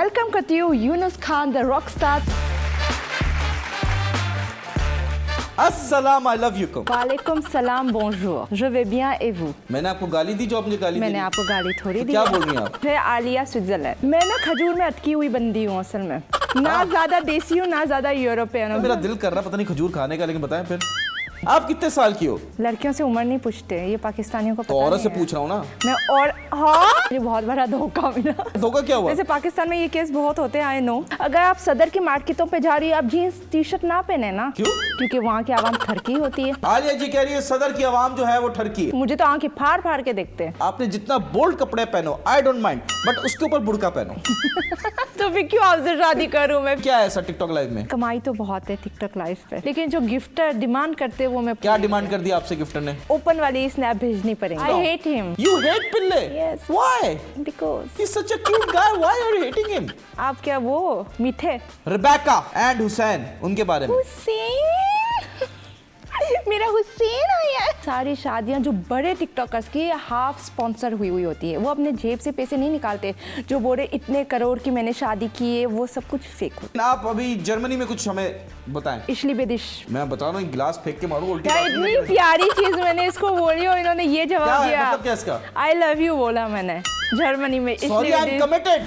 Welcome करती हूँ Younus Khan the rock star. अस्सलाम आई लव यू को। वालेकुम सलाम बोंजूर, je vais bien et vous? मैंने आपको गाली दी जो आपने गाली मैंने दी? आपको गाली थोड़ी दी। क्या बोल रही हैं आप? मैं आलिया स्विट्जरलैंड। मैं ना खजूर में अटकी हुई बंदी हूँ असल में, ना ज्यादा देसी हूँ ना ज्यादा यूरोपियन हूँ। मेरा दिल कर रहा पता नहीं खजूर खाने का, लेकिन बताएं फिर आप कितने साल की हो? लड़कियों से उम्र नहीं पूछते, ये पाकिस्तानियों को पता तो औरत नहीं से है। पूछ रहा हूँ ना। मैं और हाँ, मुझे बहुत बड़ा धोखा मिला। धोखा क्या हुआ? वैसे पाकिस्तान में ये केस बहुत होते हैं, आई नो। अगर आप सदर की मार्केटों पे जा रही है, आप जीन्स टी शर्ट ना पहने ना। क्यों? क्योंकि वहाँ की आवाम ठरकी होती है। आलिया जी कह रही है सदर की आवाम जो है वो ठरकी है। मुझे तो आंखें फाड़ फाड़ के देखते हैं। आपने जितना बोल्ड कपड़े पहनो आई डोंट माइंड, बट उसके ऊपर बुर्का पहनो। तो फिर क्यों आपसे शादी करूं मैं? क्या है ऐसा टिकटॉक लाइव में? कमाई तो बहुत है टिकटॉक लाइव पे, लेकिन जो गिफ्टर डिमांड करते हैं वो मैं क्या डिमांड कर दिया आपसे गिफ्टर ने? ओपन वाली स्नैप भेजनी पड़ेगी। I hate him You hate पिल्ले? Yes. Why? Because He's such a cute guy. Why are you hating him? आप क्या वो मीठे Rebecca and Hussein उनके बारे में। हुसैन मेरा हुसैन आया है। सारी शादियां जो बड़े टिकटॉकर्स की हाफ स्पॉन्सर हुई होती है, वो अपने जेब से पैसे नहीं निकालते। जो बोले इतने करोड़ की मैंने शादी की है, वो सब कुछ फेक होता आप अभी जर्मनी में कुछ हमें बताएं। है। इशली बेदिश मैं बता रहा हूँ गिलास फेंक के मारूं उल्टी। यार इतनी प्यारी चीज मैंने इसको बोली और इन्होंने ये क्या जवाब है दिया। मतलब क्या इसका? आई लव यू बोला मैंने जर्मनी में। Sorry I am committed.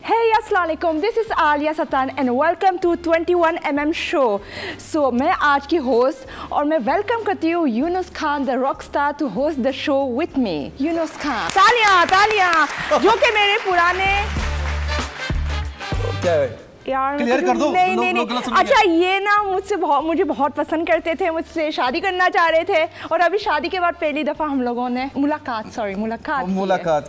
Hey, अस्सलाम वालेकुम, this is Aliya Satan and welcome to 21mm show. So मैं आज की होस्ट और मैं वेलकम करती हूँ Younus Khan the rock star to host the show with me. Younus Khan, तालियां तालियां, जो कि मेरे पुराने क्या है? यार क्लियर कर दो। नहीं लोग- नहीं लोग गलत नहीं, समझ अच्छा ये ना मुझे बहुत पसंद करते थे, मुझसे शादी करना चाह रहे थे और अभी शादी के बाद पहली दफा हम लोगों ने मुलाकात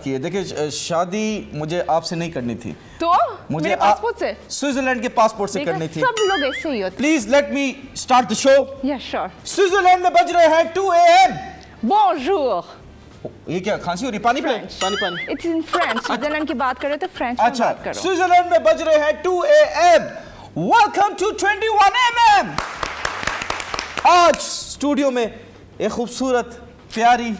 की है। देखिए शादी मुझे आपसे नहीं करनी थी, तो मुझे मेरे पासपोर्ट से स्विट्जरलैंड के पासपोर्ट से देखा, करनी थी। सब लोग ऐसे ही होते। Please let me start the show. Yes sure. Switzerland में बज रहे हैं 2 AM। Bonjour। ये क्या खांसी हो रही? पानी पिलाएं? French। पानी पानी। It's in French। स्विट्जरलैंड की बात करो तो फ्रेंच में अच्छा, बात करो। स्विट्जरलैंड में बज रहे हैं 2 AM। Welcome to 21mm। आज स्टूडियो में एक खूबसूरत प्यारी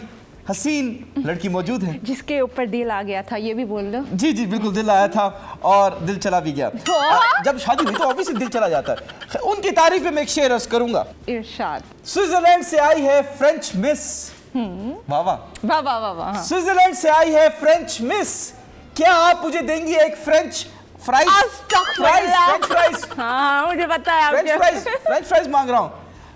हसीन लड़की मौजूद है जिसके ऊपर दिल आ गया था, ये भी बोल दो। जी जी बिल्कुल, दिल आया था और दिल चला भी गया। हाँ? जब शादी हुई तो ऑब्वियसली दिल चला जाता है। उनकी तारीफ में मैं एक शेर अर्ज करूंगा। इरशाद। स्विट्जरलैंड से आई है फ्रेंच मिस। वाह वाह। वाह वाह वाह वाह। हाँ। स्विट्जरलैंड से आई है फ्रेंच मिस, क्या आप मुझे देंगी एक फ्रेंच फ्राइज? अस्तगफुरुल्लाह। French fries. हाँ मुझे पता है फ्रेंच फ्राइज मांग रहा हूं।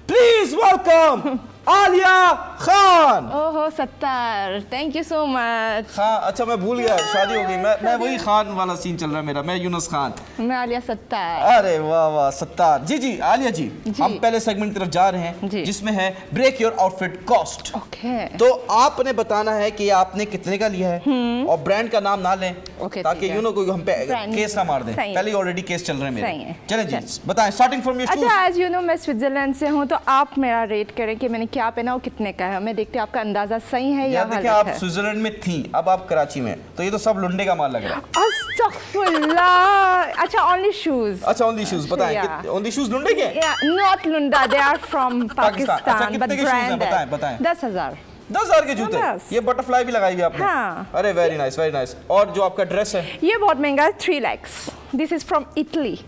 Please welcome Aliya Khan. ओहो Sattar, thank you so much. हाँ अच्छा मैं भूल गया, शादी हो गई। मैं वही खान वाला सीन चल रहा है मेरा। मैं यूनुस खान। मैं आलिया सत्तार। अरे वाह वाह सत्तार। जी जी आलिया जी, जी। हम पहले सेगमेंट की तरफ जा रहे हैं जी। जिसमें है break your outfit cost. Okay. तो आपने बताना है कि आपने कितने का लिया है और ब्रांड का नाम ना लें ओके, ताकि ठीक है। यू नो कोई हम पे Brand- केस ना मार दें। सही है। पहले ऑलरेडी केस चल रहे हैं सही मेरे। है। चलें जी बताएं, स्टार्टिंग फ्रॉम योर अच्छा एज यू नो मैं स्विट्जरलैंड से हूँ, तो आप मेरा रेट करें कि मैंने क्या पहना और कितने का है। मैं देखते आपका अंदाजा सही है या देखिए गलत आप है। स्विट्जरलैंड में थी, अब आप कराची में, तो ये तो सब लुंडे का माल लग रहा है। अस्तगफुरुल्लाह। अच्छा ओनली शूज। अच्छा ओनली शूज बताएं, Yeah. ओनली शूज लुंडे के? नॉट लुंडा, दे आर फ्रॉम अच्छा, पाकिस्तान कितने बट के shoes हैं? ब्रांड बताएं। 10,000। 10,000 के जूते? Yes. ये बटरफ्लाई भी लगाई हुई आपने? हाँ। अरे वेरी नाइस वेरी नाइस। और जो आपका ड्रेस है ये बहुत महंगा है, 3 lakhs। This is from Italy.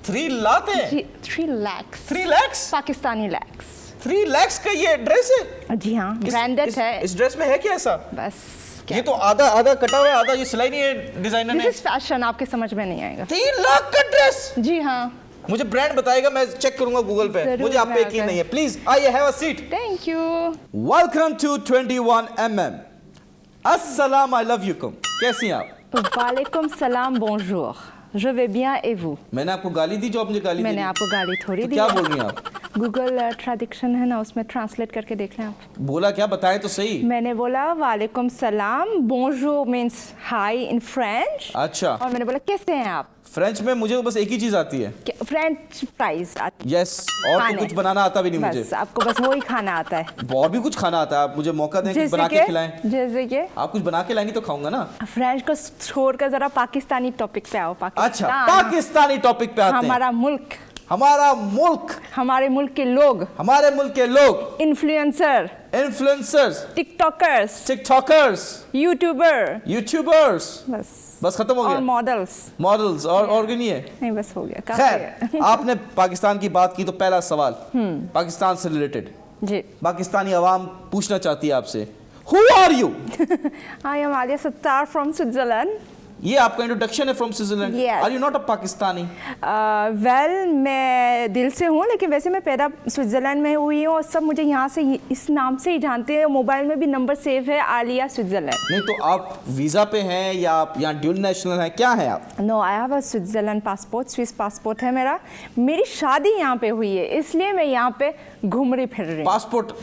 3 lakh है? 3 lakhs 3 lakhs? Pakistani lakhs। 3 lakhs का ये ड्रेस है? जी हाँ इस- ब्रांडेड इस- है। इस ड्रेस में है क्या ऐसा? बस ये तो आधा आधा कटा हुआ है, आधा ये सिलाई नहीं है डिजाइनर दिस ने। इज फैशन, आपके समझ में नहीं आएगा। 3 लाख का ड्रेस? जी हाँ मुझे ब्रांड बताएगा, मैं चेक करूंगा गूगल पे। जरूर, मुझे आप पे मैं यकीन आकर- नहीं है। प्लीज आइए, have a seat. Thank you. Welcome to 21mm। अस्सलाम आई लव यू कुम। कैसी हैं आप? वालेकुम सलाम बोंजूर, je vais bien et vous? मैंने आपको गाली दी जो आपने गाली दी? मैंने आपको गाली थोड़ी तो दी। क्या बोल रही हैं आप? गूगल ट्रेडिक्शन है ना, उसमें ट्रांसलेट करके देख लें आप। बोला क्या, बताएं तो सही। मैंने बोला वालेकुम सलाम, बोंजूर मीन्स हाय इन फ्रेंच। अच्छा और मैंने बोला कैसे हैं आप? फ्रेंच में मुझे बस एक ही चीज आती है, फ्रेंच फ्राइज। यस। और तो खाने। कुछ बनाना आता भी नहीं मुझे। बस आपको बस वही खाना आता है। और भी कुछ खाना आता है, आप मुझे मौका दें, कुछ जैसे बना के खिलाएं। जैसे कि आप कुछ बना के लाएंगी तो खाऊंगा ना। फ्रेंच को छोड़कर जरा पाकिस्तानी टॉपिक पे आओ। अच्छा पाकिस्तानी टॉपिक पे आते हैं। हमारा मुल्क हमारा मुल्क, हमारे मुल्क के लोग, हमारे मुल्क के लोग, influencer, influencers, TikTokers, TikTokers, YouTuber, YouTubers, बस खत्म हो और गया। मॉडल्स। मॉडल्स और नहीं है। नहीं, बस हो गया, काफी खैर, है। आपने पाकिस्तान की बात की तो पहला सवाल पाकिस्तान से रिलेटेड, जी। पाकिस्तानी आवाम पूछना चाहती है आपसे, who are you? I am Alia Sattar from Switzerland. ये आपका इंट्रोडक्शन है from Switzerland. Yes. Are you not a Pakistani? Well, मैं दिल से हूँ, लेकिन वैसे मैं पैदा स्विट्ज़रलैंड में हुई हूँ और सब मुझे यहाँ से इस नाम से ही जानते हैं। मोबाइल में भी नंबर सेव है, आलिया स्विट्ज़रलैंड। नहीं तो आप वीज़ा पे हैं या आप यहाँ ड्यूल नेशनल हैं, क्या है आप? No, I have a Switzerland passport, Swiss passport है मेरा। मेरी शादी यहाँ पे हुई है, इसलिए मैं यहाँ पे घूम रही फिर रही।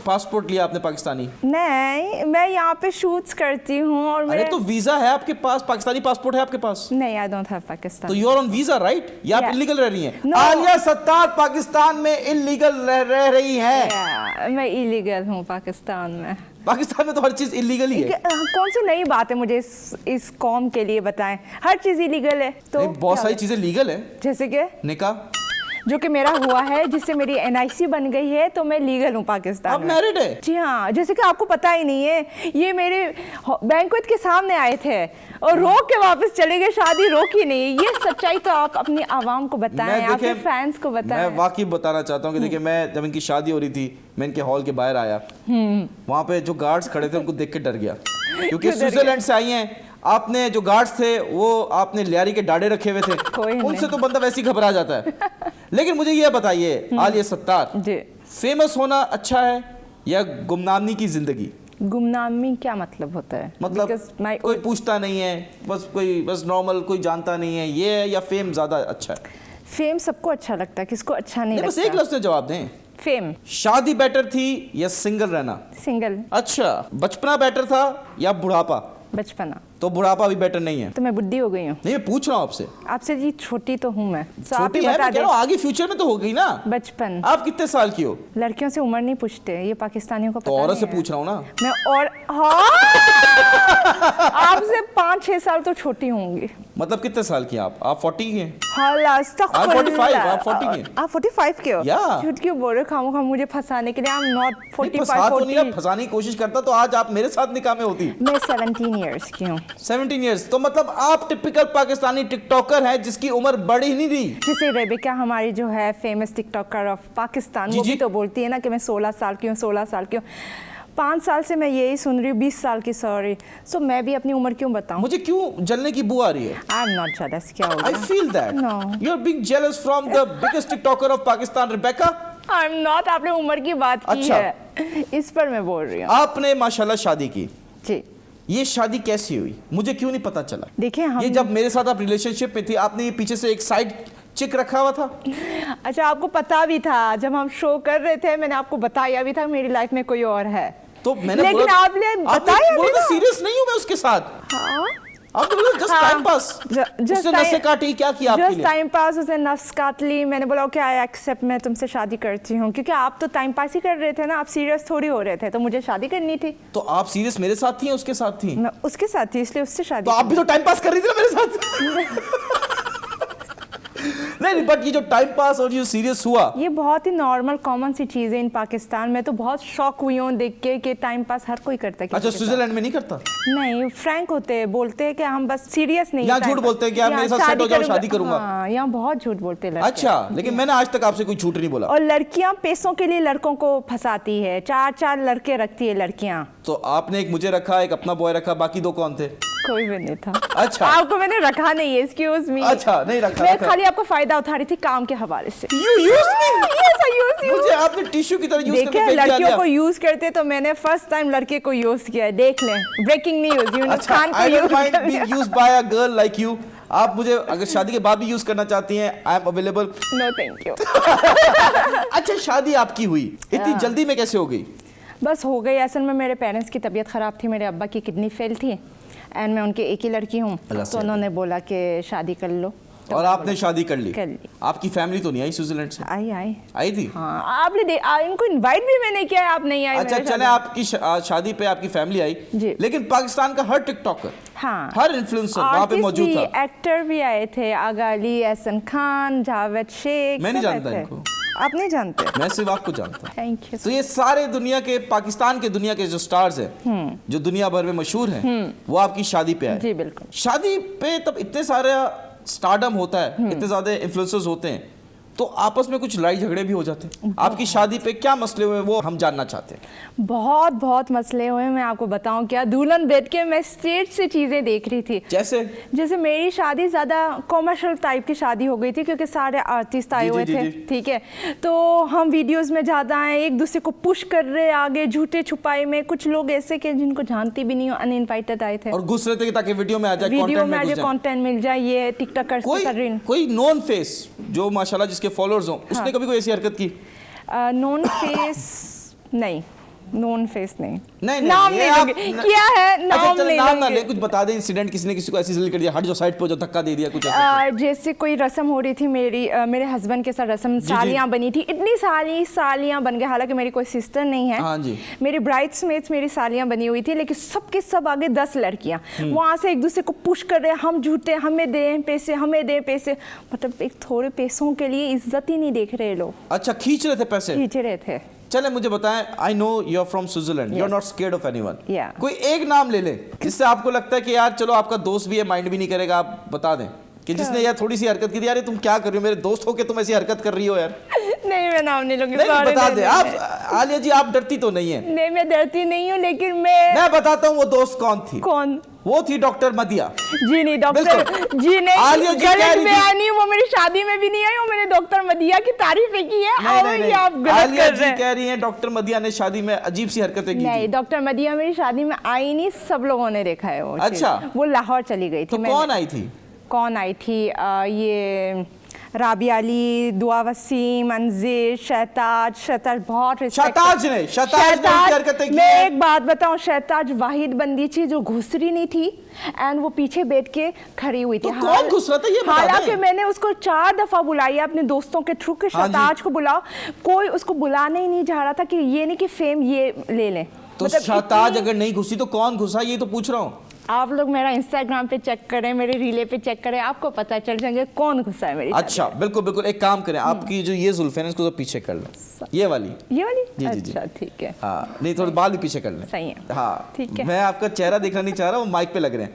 पासपोर्ट लिया आपने पाकिस्तानी? नहीं, मैं यहाँ पे शूट्स करती हूँ और अरे तो वीज़ा है आपके पास, पाकिस्तानी पासपोर्ट है आपके पास? नहीं, आई डोंट हैव पाकिस्तान। तो you are on visa right? या आप Yeah. इलीगल रह रही हैं? No. आलिया सत्तार पाकिस्तान में इलीगल रह रही हैं। Yeah, मैं इलीगल हूँ पाकिस्तान में। पाकिस्तान में तो हर चीज़ इलीगल ही है। कौन सी नई बात है, मुझे इस कौम के लिए बताएं। हर चीज़ इलीगल है तो नहीं, बहुत क्या सारी हो? चीज़ें लीगल है। जैसे कि निकाह जो कि मेरा हुआ है, जिससे मेरी NIC बन गई है, तो मैं लीगल हूँ पाकिस्तान आप में। मैरिड है? जी हाँ, जैसे कि आपको पता ही नहीं है, ये मेरे बैंक्वेट के सामने आए थे और रोक के वापस चले गए, शादी रोकी नहीं। ये सच्चाई तो आप अपनी आवाम को बताएं, अपने फैंस को बताएं। मैं वाकई बताना चाहता हूँ कि देखिए, मैं जब इनकी शादी हो रही थी, मैं इनके हॉल के बाहर आया, वहाँ पे जो गार्ड्स खड़े थे उनको देख के डर गया, क्योंकि स्विट्जरलैंड से आई हैं। आपने जो गार्ड्स थे वो आपने लियारी के डाड़े रखे हुए थे, उनसे तो बंदा वैसे ही घबरा जाता है। लेकिन मुझे ये बताइए आलिया सत्तार जी, फेमस होना अच्छा है या गुमनामी की जिंदगी? गुमनामी क्या मतलब होता है? मतलब Because कोई पूछता नहीं है, बस नॉर्मल, कोई जानता नहीं है, ये है या फेम ज्यादा अच्छा है? फेम सबको अच्छा लगता है, किसको अच्छा नहीं लगता? बस एक लफ्ज में जवाब दें। फेम। शादी बेटर थी या सिंगल रहना? सिंगल। अच्छा, बचपना बेटर था या बुढ़ापा? बचपना। तो बुढ़ापा भी बेटर नहीं है? तो मैं बुढ़ी हो गई हूँ। नहीं, मैं पूछ रहा हूँ आपसे। आपसे जी छोटी तो हूँ मैं, तो आप ही छोटी है, बता मैं कह दें। रहा हूँ आगे फ्यूचर में तो हो गई ना। बचपन। आप कितने साल की हो? लड़कियों से उम्र नहीं पूछते, ये पाकिस्तानियों को तो पता औरत से नहीं है। पूछ रहा हूँ ना मैं और आपसे 5-6 साल तो छोटी होंगी। मतलब कितने साल की आप 40 की हैं? आप 45, आप 40 के? आप 45 के हो? Yeah. झूठ क्यों बोल रहे हो खामोखा मुझे फंसाने के लिए? आई एम नॉट नहीं, 45, फंसा तो नहीं, 40। फंसाने की कोशिश करता तो आज आप मेरे साथ निकाह में होती। मैं 17 इयर्स की हूँ। 17 इयर्स, तो मतलब आप टिपिकल पाकिस्तानी टिकटॉकर हैं जिसकी उम्र बढ़ ही नहीं रही। जैसे रेबिका हमारी जो है फेमस टिकटॉकर ऑफ पाकिस्तान, जी, वो जी। भी तो बोलती है ना कि मैं 16 साल की हूँ, 16 साल की हूँ। 5 साल से मैं यही सुन रही हूँ, 20 साल की, सॉरी। सो मैं भी अपनी उम्र क्यों बताऊँ? मुझे क्यों जलने की बू आ रही है? आई एम नॉट जेलस। क्या हो I गया? feel that. No. You're being jealous from the biggest TikToker of Pakistan, Rebecca. I am not. आपने उम्र की बात की अच्छा। है, इस पर मैं बोल रही हूँ। आपने माशाल्लाह शादी की, जी, ये शादी कैसी हुई? मुझे क्यों नहीं पता चला? देखिए हम ये जब मेरे साथ आप रिलेशनशिप में थी, आपने ये पीछे से एक साइड चिक रखा हुआ था। अच्छा, आपको पता भी था? जब हम शो कर रहे थे मैंने आपको बताया भी था मेरी लाइफ में कोई और है। तो मैंने लेकिन बोला, आपने बताया भी ना। सीरियस नहीं हूं मैं उसके साथ। हाँ, आपने बोला जस्ट टाइम पास। उसने नसें काटी, क्या किया आपके जस्ट लिए? टाइम पास, उसने नस काट ली। मैंने बोला ओके, आई एक्सेप्ट, मैं तुमसे शादी करती हूँ। क्योंकि आप तो टाइम पास ही कर रहे थे ना, आप सीरियस थोड़ी हो रहे थे, तो मुझे शादी करनी थी। तो आप सीरियस मेरे साथ थी या उसके साथ थी? मैं उसके साथ थी, इसलिए उससे शादी तो आप भी तो टाइम पास कर रही थी ना मेरे साथ। नहीं, बट ये जो टाइम पास और ये सीरियस हुआ, ये बहुत ही नॉर्मल कॉमन सी चीज़ है इन पाकिस्तान में। तो बहुत शॉक हुई हूँ देख के कि टाइम पास हर कोई करता है। अच्छा, स्विट्जरलैंड में नहीं करता? नहीं, फ्रैंक होते हैं, बोलते हैं कि हम बस सीरियस नहीं। यहाँ झूठ बोलते हैं कि आप मेरे साथ सेट हो जाओ, शादी करूंगा। हाँ, यहाँ बहुत झूठ बोलते हैं लड़के। अच्छा, लेकिन मैंने आज तक आपसे कोई झूठ नहीं बोला। और लड़कियां पैसों के लिए लड़कों को फंसाती है, 4-4 लड़के रखती है लड़कियां। तो आपने एक मुझे रखा, एक अपना बॉय रखा, बाकी 2 कौन थे? कोई भी नहीं था। अच्छा, आपको मैंने रखा नहीं है, एक्सक्यूज मी। अच्छा, नहीं रखा। मैं खाली आपका फायदा उठा रही थी काम के हवाले से। You used me? Yes, I used you. मुझे आपने टिश्यू की तरह यूज करके देखिए, फेंक दिया। लड़कियों को यूज करते तो मैंने फर्स्ट टाइम लड़के को यूज किया है। देख लें, ब्रेकिंग न्यूज, यूनुस अच्छा, खान I को don't mind use being used by a girl like you. आप मुझे अगर शादी के बाद भी यूज करना चाहती हैं, I am available. No thank you. अच्छा, शादी आपकी हुई इतनी जल्दी में कैसे हो गई? बस हो गई। असल में मेरे पेरेंट्स की तबीयत ख़राब थी, मेरे अब्बा की किडनी फेल थी एंड मैं उनकी एक ही लड़की हूँ, तो उन्होंने बोला कि शादी कर लो। और आपने शादी कर ली? कर ली। आपकी फैमिली तो नहीं आई स्विट्जरलैंड से? आई आई थी? हाँ, आपने इनको इनवाइट भी मैंने किया, आप नहीं आए। अच्छा चले, आपकी शादी पे आपकी फैमिली आई जी। लेकिन पाकिस्तान का हर टिकटॉकर, हाँ, हर इन्फ्लुएंसर वहाँ पे मौजूद था। एक्टर भी आए थे, आगा अली, एहसन खान, जावेद शेख। मैं नहीं जानता इनको। आप नहीं जानते? मैं सिर्फ आपको जानता हूँ। Thank you. तो ये सारे दुनिया के, पाकिस्तान के दुनिया के जो स्टार्स हैं, जो दुनिया भर में मशहूर हैं, वो आपकी शादी पे आए। जी बिल्कुल। शादी पे तब इतने सारे स्टारडम होता है, इतने ज्यादा इन्फ्लुएंसर्स होते हैं, तो आपस में कुछ लड़ाई झगड़े भी हो जाते हैं। आपकी शादी पे क्या मसले हुए वो हम जानना चाहते हैं। बहुत मसले हुए, मैं आपको बताऊं क्या। दुल्हन बैठ के मैं स्टेज से चीजें देख रही थी। जैसे मेरी शादी ज्यादा कॉमर्शियल टाइप की शादी हो गई थी, क्योंकि सारे आर्टिस्ट आए हुए थे, ठीक है। तो हम वीडियोस में ज्यादा आए, एक दूसरे को पुश कर रहे आगे, झूठे छुपाई में। कुछ लोग ऐसे के जिनको जानती भी नहीं हो, अनइनवाइटेड आए थे और घुस रहे थे ताकि वीडियो में आ जाए, कंटेंट मिल जाए। ये टिकटॉक कर कोई नॉन फेस जो माशाल्लाह जिसके फॉलोअर्स हो, उसने कभी कोई ऐसी हरकत की? नॉन फेस नहीं, नॉन फेस नहीं। नाम नहीं लूंगी। क्या है नाम नहीं नाम ना ले, कुछ बता दे। इंसिडेंट किसी ने किसी को ऐसी कर दिया, हट जो साइड पे, जो धक्का दे दिया कुछ ऐसा? जैसे कोई रस्म हो रही थी मेरे हस्बैंड के साथ रस्म, सालियां बनी थी, इतनी सालियां बन गए। हालांकि मेरी कोई सिस्टर नहीं है। हाँ जी। मेरी ब्राइड्समेड्स मेरी सालियां बनी हुई थी, लेकिन सबके सब आगे 10 लड़कियां वहां से एक दूसरे को पुश कर रहे, हम झूठे, हमें दें पैसे, हमें दें पैसे। मतलब एक थोड़े पैसों के लिए इज्जत ही नहीं देख रहे लोग। अच्छा, खींच रहे थे पैसे? खींच रहे थे। चले मुझे बताएं, I know you are from Switzerland, you are not scared of anyone. कोई एक नाम ले ले जिससे आपको लगता है कि यार चलो आपका दोस्त भी है, माइंड भी नहीं करेगा, आप बता दें कि जिसने यार थोड़ी सी हरकत की थी, यार तुम क्या कर रही हो, मेरे दोस्त हो के तुम ऐसी हरकत कर रही हो यार। नहीं, मैं नाम नहीं लूंगी। नहीं, बता दे आप। आलिया जी आप डरती तो नहीं है? नहीं, मैं डरती नहीं हूँ, लेकिन मैं बताता हूँ वो दोस्त कौन थी। कौन? वो थी डॉक्टर मदिया। जी नहीं, डॉक्टर जी नहीं, आलिया जी गलत बयानी। वो मेरी शादी में भी नहीं आई, वो मैंने डॉक्टर मदिया की तारीफें की है। नहीं, आप गलत आलिया कर रहे जी कह रही हैं डॉक्टर मदिया ने शादी में अजीब सी हरकतें की। नहीं, डॉक्टर मदिया मेरी शादी में आई नहीं, सब लोगों ने देखा है वो। अच्छा, वो लाहौर चली गई थी। तो कौन आई थी? कौन आई थी? ये राबिया अली, दुआ वसीम, अंजीर, शहताज बहुत शहताज ने हरकतें की। मैं एक बात बताऊं, शहताज वाहिद बंदी थी जो घुसरी नहीं थी, एंड वो पीछे बैठ के खड़ी हुई थी। तो कौन घुस रहा था ये बता दें। हालांकि मैंने उसको 4 दफा बुलाई अपने दोस्तों के थ्रू कि शहताज को बुलाओ, कोई उसको बुलाने ही नहीं जा रहा था कि ये नहीं कि फेम ये ले लें। तो शहताज अगर नहीं घुसी तो कौन घुसा, ये तो पूछ रहा हूँ। आप लोग मेरा इंस्टाग्राम पे चेक करें, मेरे रीले पे चेक करें, आपको पता चल जाएंगे कौन घुसा है मेरी। अच्छा, बिल्कुल बिल्कुल। एक काम करें, आपकी जो ये जुल्फे हैं इसको तो पीछे कर लें, ये वाली जी। अच्छा ठीक है। हाँ, नहीं थोड़े बाल भी पीछे कर लें। सही है। हाँ ठीक है। मैं आपका चेहरा देखना नहीं चाह रहा, वो माइक पे लग रहे हैं।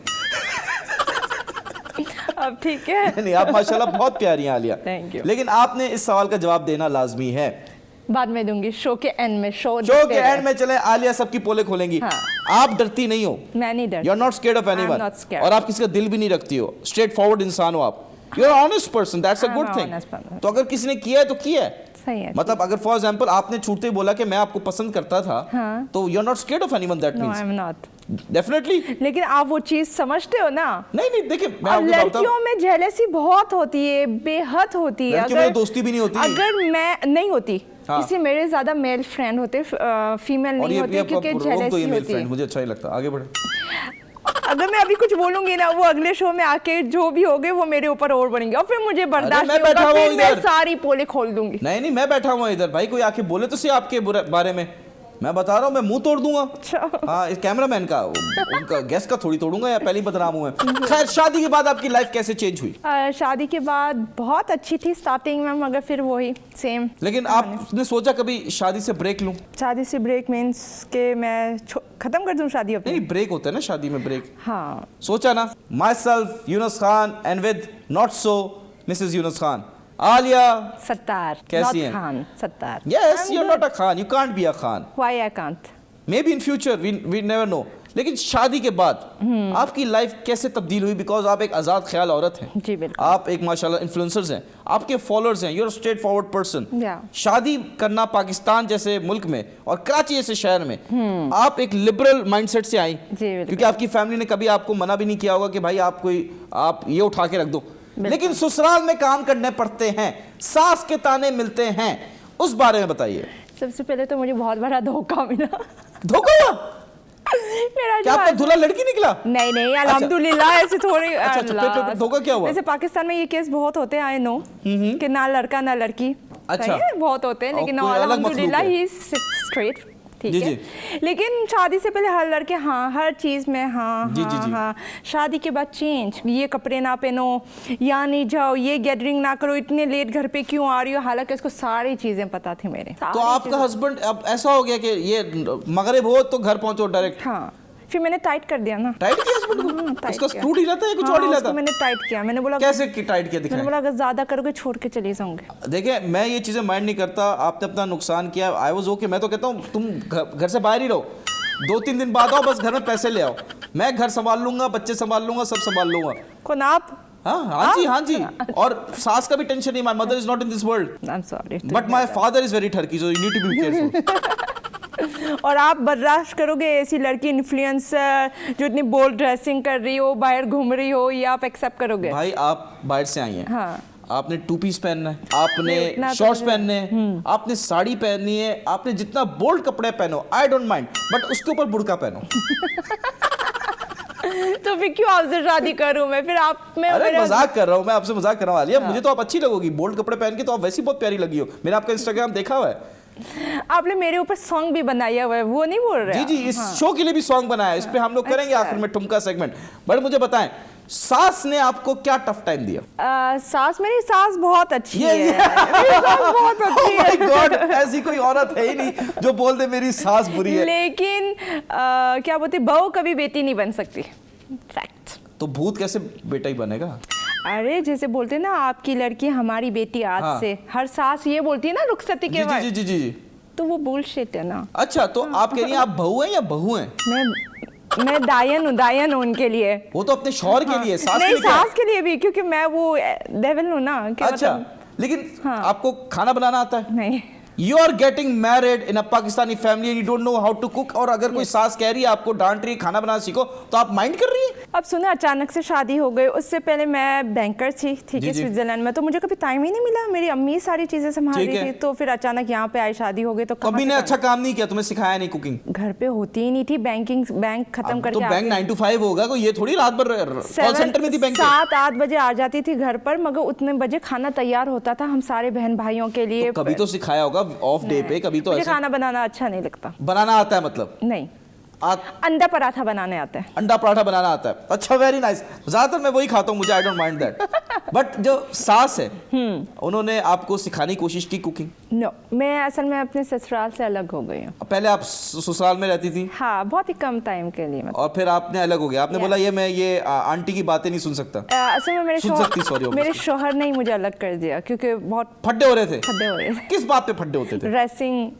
अब ठीक है। नहीं, आप माशाल्लाह बहुत प्यारी हैं आलिया। Thank you. लेकिन आपने इस सवाल का जवाब देना लाजमी है। बाद में दूंगी, शो के एंड में। शो के एंड में चले, आलिया सबकी पोले खोलेंगी। हाँ। आप डरती नहीं हो? मैं नहीं डरती। You are not scared of anyone, और आप किसी का दिल भी नहीं रखती हो, स्ट्रेट फॉरवर्ड इंसान हो आप। You are honest person, that's a good thing. तो अगर किसी ने किया है तो किया है। सही है। मतलब अगर फॉर एग्जांपल आपने छूटते ही बोला कि मैं आपको पसंद करता था, हाँ। तो you are not scared of anyone, that means. No, I am not. Definitely. लेकिन आप वो चीज समझते हो ना? नहीं, देखिए मैं आपको बताता हूं, लड़कियों में जेलसी बहुत होती है, बेहद होती है। लड़कियों में दोस्ती भी नहीं होती। अगर मैं नहीं होती, हाँ। इसलिए मेरे ज्यादा मेल फ्रेंड होते, फीमेल नहीं होते, क्योंकि जेलसी होती है। मुझे अच्छा नहीं लगता, आगे बढ़े। अगर मैं अभी कुछ बोलूंगी ना, वो अगले शो में आके जो भी होगे वो मेरे ऊपर और बनेंगे, और फिर मुझे बर्दाश्त नहीं होगा, फिर मैं सारी पोले खोल दूंगी। नहीं, मैं बैठा हुआ इधर, भाई कोई आके बोले तो सही आपके बारे में, मैं बता रहा हूँ मैं मुंह तोड़ दूंगा। अच्छा। हाँ, इस कैमरामैन का, उनका गेस्ट का थोड़ी तोड़ूंगा, या पहले ही बदनाम हुए। खैर, शादी के बाद आपकी लाइफ कैसे चेंज हुई? शादी के बाद बहुत अच्छी थी स्टार्टिंग में, मगर फिर वही सेम। लेकिन आपने सोचा कभी शादी से ब्रेक लूं? शादी से ब्रेक मीन्स के मैं खत्म कर दूं शादी अपनी? नहीं, ब्रेक होता है ना शादी में, ब्रेक। हाँ, सोचा ना? My self Yunus Khan and with not so Mrs Yunus Khan, Alia Sattar. कैसी हैं? Khan, Sattar. Yes, you're not a Khan. You can't be a Khan. Why I can't? Maybe in future, we never know. लेकिन शादी के बाद आपकी लाइफ कैसे तब्दील हुई? बिकॉज आप एक आज़ाद ख्याल औरत हैं। जी बिल्कुल। आप एक माशाल्लाह इन्फ्लुएंसर्स हैं, आपके फॉलोअर्स हैं, यूर स्ट्रेट फॉरवर्ड पर्सन। शादी करना पाकिस्तान जैसे मुल्क में और कराची जैसे शहर में, आप एक लिबरल माइंडसेट से आई, क्योंकि आपकी फैमिली ने कभी आपको मना भी नहीं किया होगा कि भाई आप ये उठा के रख दो। लेकिन ससुराल में काम करने पड़ते हैं, सास के ताने मिलते हैं, उस बारे में बताइए। सबसे पहले तो मुझे बहुत बड़ा धोखा मिला। धोखा? मेरा क्या आपका दूल्हा लड़की निकला? नहीं नहीं अल्हम्दुलिल्लाह, ऐसे थोड़ी अच्छा, फिर धोखा क्या हुआ? वैसे पाकिस्तान में ये केस बहुत होते हैं, आई नो कि ना लड़का ना लड़की। अच्छा। सही है, बहुत होते हैं, लेकिन कोई अलग अल्हम्दुलिल्लाह मखलूक है। ही स्ट्रेट। ठीक जी, है, लेकिन शादी से पहले हर लड़के हाँ हर चीज़ में हाँ जी, हाँ जी, जी। हाँ, शादी के बाद चेंज, ये कपड़े ना पहनो, यहाँ नहीं जाओ, ये गैदरिंग ना करो, इतने लेट घर पे क्यों आ रही हो, हालांकि उसको सारी चीज़ें पता थी मेरे। तो आपका हस्बैंड अब ऐसा हो गया कि ये मगरिब हो तो घर पहुंचो डायरेक्ट? हाँ, फिर मैंने टाइट कर दिया ना। टाइट किया हस्बैंड को? टाइट उसका किया। स्क्रू ढीला था या कुछ हाँ, और ढीला उसको था? मैंने टाइट किया, मैंने बोला कैसे टाइट किया मैंने दिखाएं? बोला अगर ज्यादा करोगे छोड़ के चले जाऊंगे। देखिए, मैं ये चीजें माइंड नहीं करता, आपने अपना नुकसान किया, आई वाज ओके। मैं तो कहता हूँ तुम घर से बाहर ही रहो, 2-3 दिन बाद आओ, बस घर में पैसे ले आओ, मैं घर संभाल लूंगा, बच्चे संभाल लूंगा, सब संभाल लूंगा। कौन आप? हाँ जी, हाँ जी। और सास का भी टेंशन नहीं, my mother is not in this world I am sorry but my father is very ठरकी, so you need to be careful. और आप बर्दाश्त करोगे ऐसी लड़की इन्फ्लुएंसर जो इतनी बोल्ड ड्रेसिंग कर रही हो, बाहर घूम रही हो, ये आप एक्सेप्ट करोगे? भाई आप बाहर से आई हैं, हाँ, आपने टू पीस पहनना है, आपने इतना तो शॉर्ट्स मुझे- पहनने हैं, आपने साड़ी पहननी है, आपने जितना बोल्ड कपड़े पहनो, आई डोंट माइंड, बट उसके ऊपर बुर्का पहनो। तो फिर क्यों आपसे शादी करूं मैं? फिर आप मैं अरे मेरा- मजाक कर रहा हूँ, मैं आपसे मजाक कर रहा हूँ आलिया, मुझे तो आप अच्छी लगोगी, बोल्ड कपड़े पहन के तो आप वैसी बहुत प्यारी लगी हो, मैंने आपका इंस्टाग्राम देखा हुआ है। आपने मेरे ऊपर सॉन्ग भी बनाया हुआ है, वो नहीं बोल रहे जी आप? जी, इस शो के लिए भी सॉन्ग बनाया है, इस पे हम लोग करेंगे अच्छा। आखिर में ठुमका सेगमेंट। बट मुझे बताएं, सास ने आपको क्या टफ टाइम दिया? मेरी सास बहुत अच्छी ये- है, मेरी सास बहुत Oh अच्छी my है। God, ऐसी कोई औरत है ही नहीं जो बोल दे मेरी सास बुरी है। लेकिन क्या बोलते, बहू कभी बेटी नहीं बन सकती, फैक्ट। तो भूत कैसे बेटा ही बनेगा? अरे जैसे बोलते हैं ना, आपकी लड़की हमारी बेटी आज हाँ। से, हर सास ये बोलती है ना रुखसती के जी बाद, जी जी जी जी। तो वो बुलशिट है ना। अच्छा, तो आप कह रही हैं आप बहू हैं या बहू हैं? मैं दायन हूँ उनके लिए। वो तो अपने शौहर के लिए, सास के नहीं, लिए क्या है? सास के लिए भी, क्योंकि मैं वो डेविल हूँ ना कि अच्छा, मतलब- लेकिन हाँ। आपको खाना बनाना आता है? नहीं, you are getting married in a Pakistani family and you don't know how to cook, और अगर कोई सास कह रही है आपको, डांट रही है खाना बनाना सीखो, तो आप माइंड कर रही है? अब सुनो, अचानक से शादी हो गई, उससे पहले मैं बैंकर थी, ठीक जी, है, जी। स्विट्जरलैंड में, तो मुझे कभी टाइम ही नहीं मिला, मेरी अम्मी सारी चीजें संभाल ठीक रही है। थी, तो फिर अचानक यहाँ पे आई, शादी हो गई, तो कहाँ कभी से ने करना? अच्छा काम नहीं किया, तुम्हें सिखाया नहीं कुकिंग? घर पे होती ही नहीं थी, बैंक खत्म अब करके तो बैंक 9 to 5 होगा, कोई ये थोड़ी रात भर कॉल सेंटर में थी बैंक के। 7-8 बजे आ जाती थी घर पर, मगर उतने बजे खाना तैयार होता था हम सारे बहन भाइयों के लिए। तो कभी तो सिखाया होगा ऑफ डे पे, कभी तो मुझे ऐसा खाना बनाना अच्छा नहीं लगता। बनाना आता है मतलब? नहीं, आप अंडा पराठा बनाने आता है। अंडा पराठा बनाना आता है? अच्छा, वेरी नाइस। ज्यादातर मैं वही खाता हूँ, मुझे I don't mind that. But जो सास है, उन्होंने आपको सिखाने की कोशिश की कुकिंग? नो, मैं असल में अपने ससुराल से अलग हो गई हूँ। पहले आप ससुराल में रहती थी हाँ, बहुत ही कम टाइम के लिए, मतलब। और फिर आपने अलग हो गया, आपने बोला ये मैं ये आंटी की बातें नहीं सुन सकता, असल में सुन सकती, sorry, मेरे obviously। शोहर ने ही मुझे अलग कर दिया, क्योंकि बहुत फड्डे हो रहे थे? खड्डे हो रहे थे। किस बात पे फड्डे होते थे? ड्रेसिंग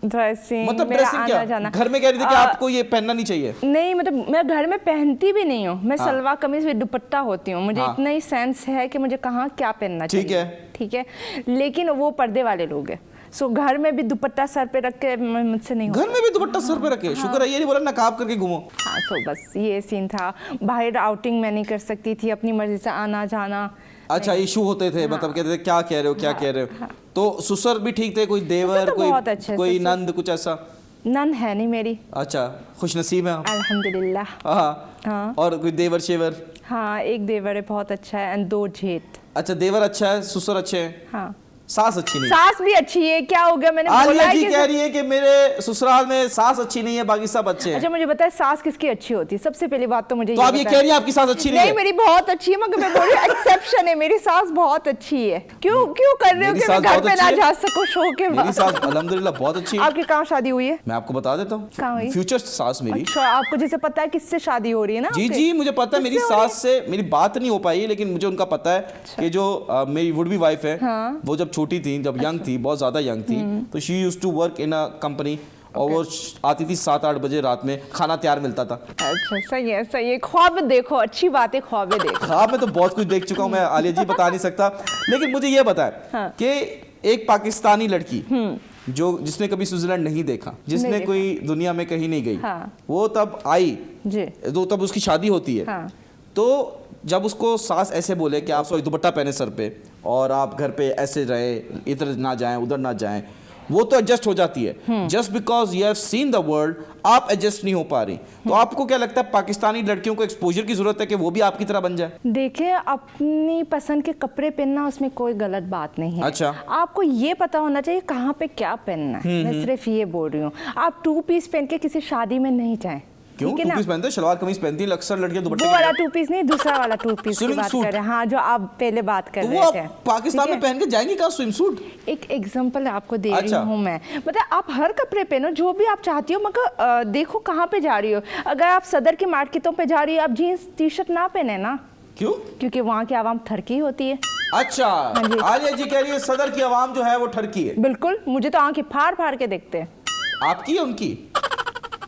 मतलब मेरा ड्रेसिंग आना क्या? जाना। घर में कह रही थी कि आपको ये पहनना नहीं चाहिए? नहीं, मतलब मैं घर में पहनती भी नहीं हूँ, मैं हाँ। सलवार कमीज में दुपट्टा होती हूँ, मुझे हाँ। इतना ही सेंस है कि मुझे कहाँ क्या पहनना ठीक चाहिए। है। ठीक है, लेकिन वो पर्दे वाले लोग हैं, सो घर में भी दुपट्टा सर पे रख के मुझसे नहीं घर होता। में भी दुपट्टा सर पे रखे? शुक्र है ये नहीं बोला नकाब करके घूमो। हाँ, सो बस ये सीन था। बाहर आउटिंग मैं नहीं कर सकती थी, अपनी मर्जी से आना जाना। अच्छा, इशू होते थे, मतलब कहते थे क्या कह रहे हो, क्या कह रहे हो? तो ससुर भी ठीक थे? कोई देवर, तो बहुत अच्छे कोई ससुर। नंद, कुछ ऐसा? नन है नहीं मेरी, अच्छा, खुश नसीब है आप। अल्हम्दुलिल्लाह। हाँ। हाँ और कोई देवर शेवर? हाँ, एक देवर है बहुत अच्छा है, एंड 2 जेठ। अच्छा, देवर अच्छा है, ससुर अच्छे हैं, हाँ, सास अच्छी नहीं? सास भी अच्छी है, क्या हो गया? मैंने बोला आलिया है जी कि कह रही है कि मेरे ससुराल में सास अच्छी नहीं है, बाकी सब अच्छे हैं। अच्छा, मुझे बताए सास किसकी अच्छी होती है? सबसे पहली बात तो मुझे तो आप ये बताएं। कह रही हैं आपकी सास अच्छी नहीं नहीं, है? मेरी बहुत अच्छी है, मगर मैं बोल रही हूँ एक्सेप्शन है, मेरी सास बहुत अच्छी है। क्यों कर रहे हो मेरी कि मैं सास घर बहुत पे ना अच्छी है। जा सकूं शो के मेरी बाद? सास अल्हम्दुलिल्लाह बहुत अच्छी है। आपकी कहाँ शादी हुई है? मैं आपको बता देता कहाँ हुई? हूँ, फ्यूचर सास मेरी। अच्छा, आपको जैसे पता है किससे शादी हो रही है ना जी आपकी? जी, मुझे पता है, मेरी किससे हो रही सास से मेरी बात नहीं हो पाई, लेकिन मुझे उनका पता है कि जो मेरी वुड बी वाइफ है, हाँ। वो जब छोटी थी, जब यंग थी, बहुत ज्यादा यंग थी, तो she used to work in a company, और वो आती थी 7-8 बजे रात में, खाना तैयार मिलता था। अच्छा, सही है सही है। ख्वाब देखो, अच्छी बात है, ख्वाब देखो। ख्वाब में तो बहुत कुछ देख चुका हूँ मैं, आलिया जी बता नहीं सकता, लेकिन मुझे ये बताए हाँ। कि एक पाकिस्तानी लड़की जो जिसने कभी स्विट्जरलैंड नहीं देखा, जिसने नहीं कोई दुनिया में कहीं नहीं गई, हाँ। वो तब आई, जी। तो तब उसकी शादी होती है, हाँ। तो जब उसको सास ऐसे बोले कि आप दुपट्टा पहने सर पे और आप घर पे ऐसे रहे, इधर ना जाएं उधर ना जाएं, वो तो एडजस्ट हो जाती है। Just because you have seen the world, आप एडजस्ट नहीं हो पा रही। तो आपको क्या लगता है पाकिस्तानी लड़कियों को एक्सपोजर की जरूरत है कि वो भी आपकी तरह बन जाए? देखिए, अपनी पसंद के कपड़े पहनना उसमें कोई गलत बात नहीं है। अच्छा। आपको ये पता होना चाहिए कहाँ पे क्या पहनना है। मैं सिर्फ ये बोल रही हूँ, आप 2 पीस पहन के किसी शादी में नहीं जाएं। क्यों? 2 पीस पहनते हैं, शलवार कमीज पहनती हैं अक्सर लड़कियां, दुपट्टे वो वाला 2 पीस नहीं, दूसरा वाला 2 पीस की Swimming बात suit। कर रहे हैं। हाँ, जो आप पहले बात कर वो रहे आप थे। पाकिस्तान ठीक में पहन के जाएंगी कहाँ स्विम सूट? एक एग्जांपल आपको दे अच्छा। रही हूँ मैं। मतलब आप हर कपड़े पहनो जो भी आप चाहती हो, मगर देखो कहाँ पे जा रही हो। अगर आप सदर की मार्केटों पे जा रही हो, आप जीन्स टी शर्ट ना पहने ना। क्यों? क्योंकि वहाँ की आवाम ठरकी होती है। अच्छा, आलिया जी कह रही है सदर की आवाम जो है वो ठरकी है। बिल्कुल, मुझे तो आंखें फाड़ फाड़ के देखते हैं। आपकी है उनकी?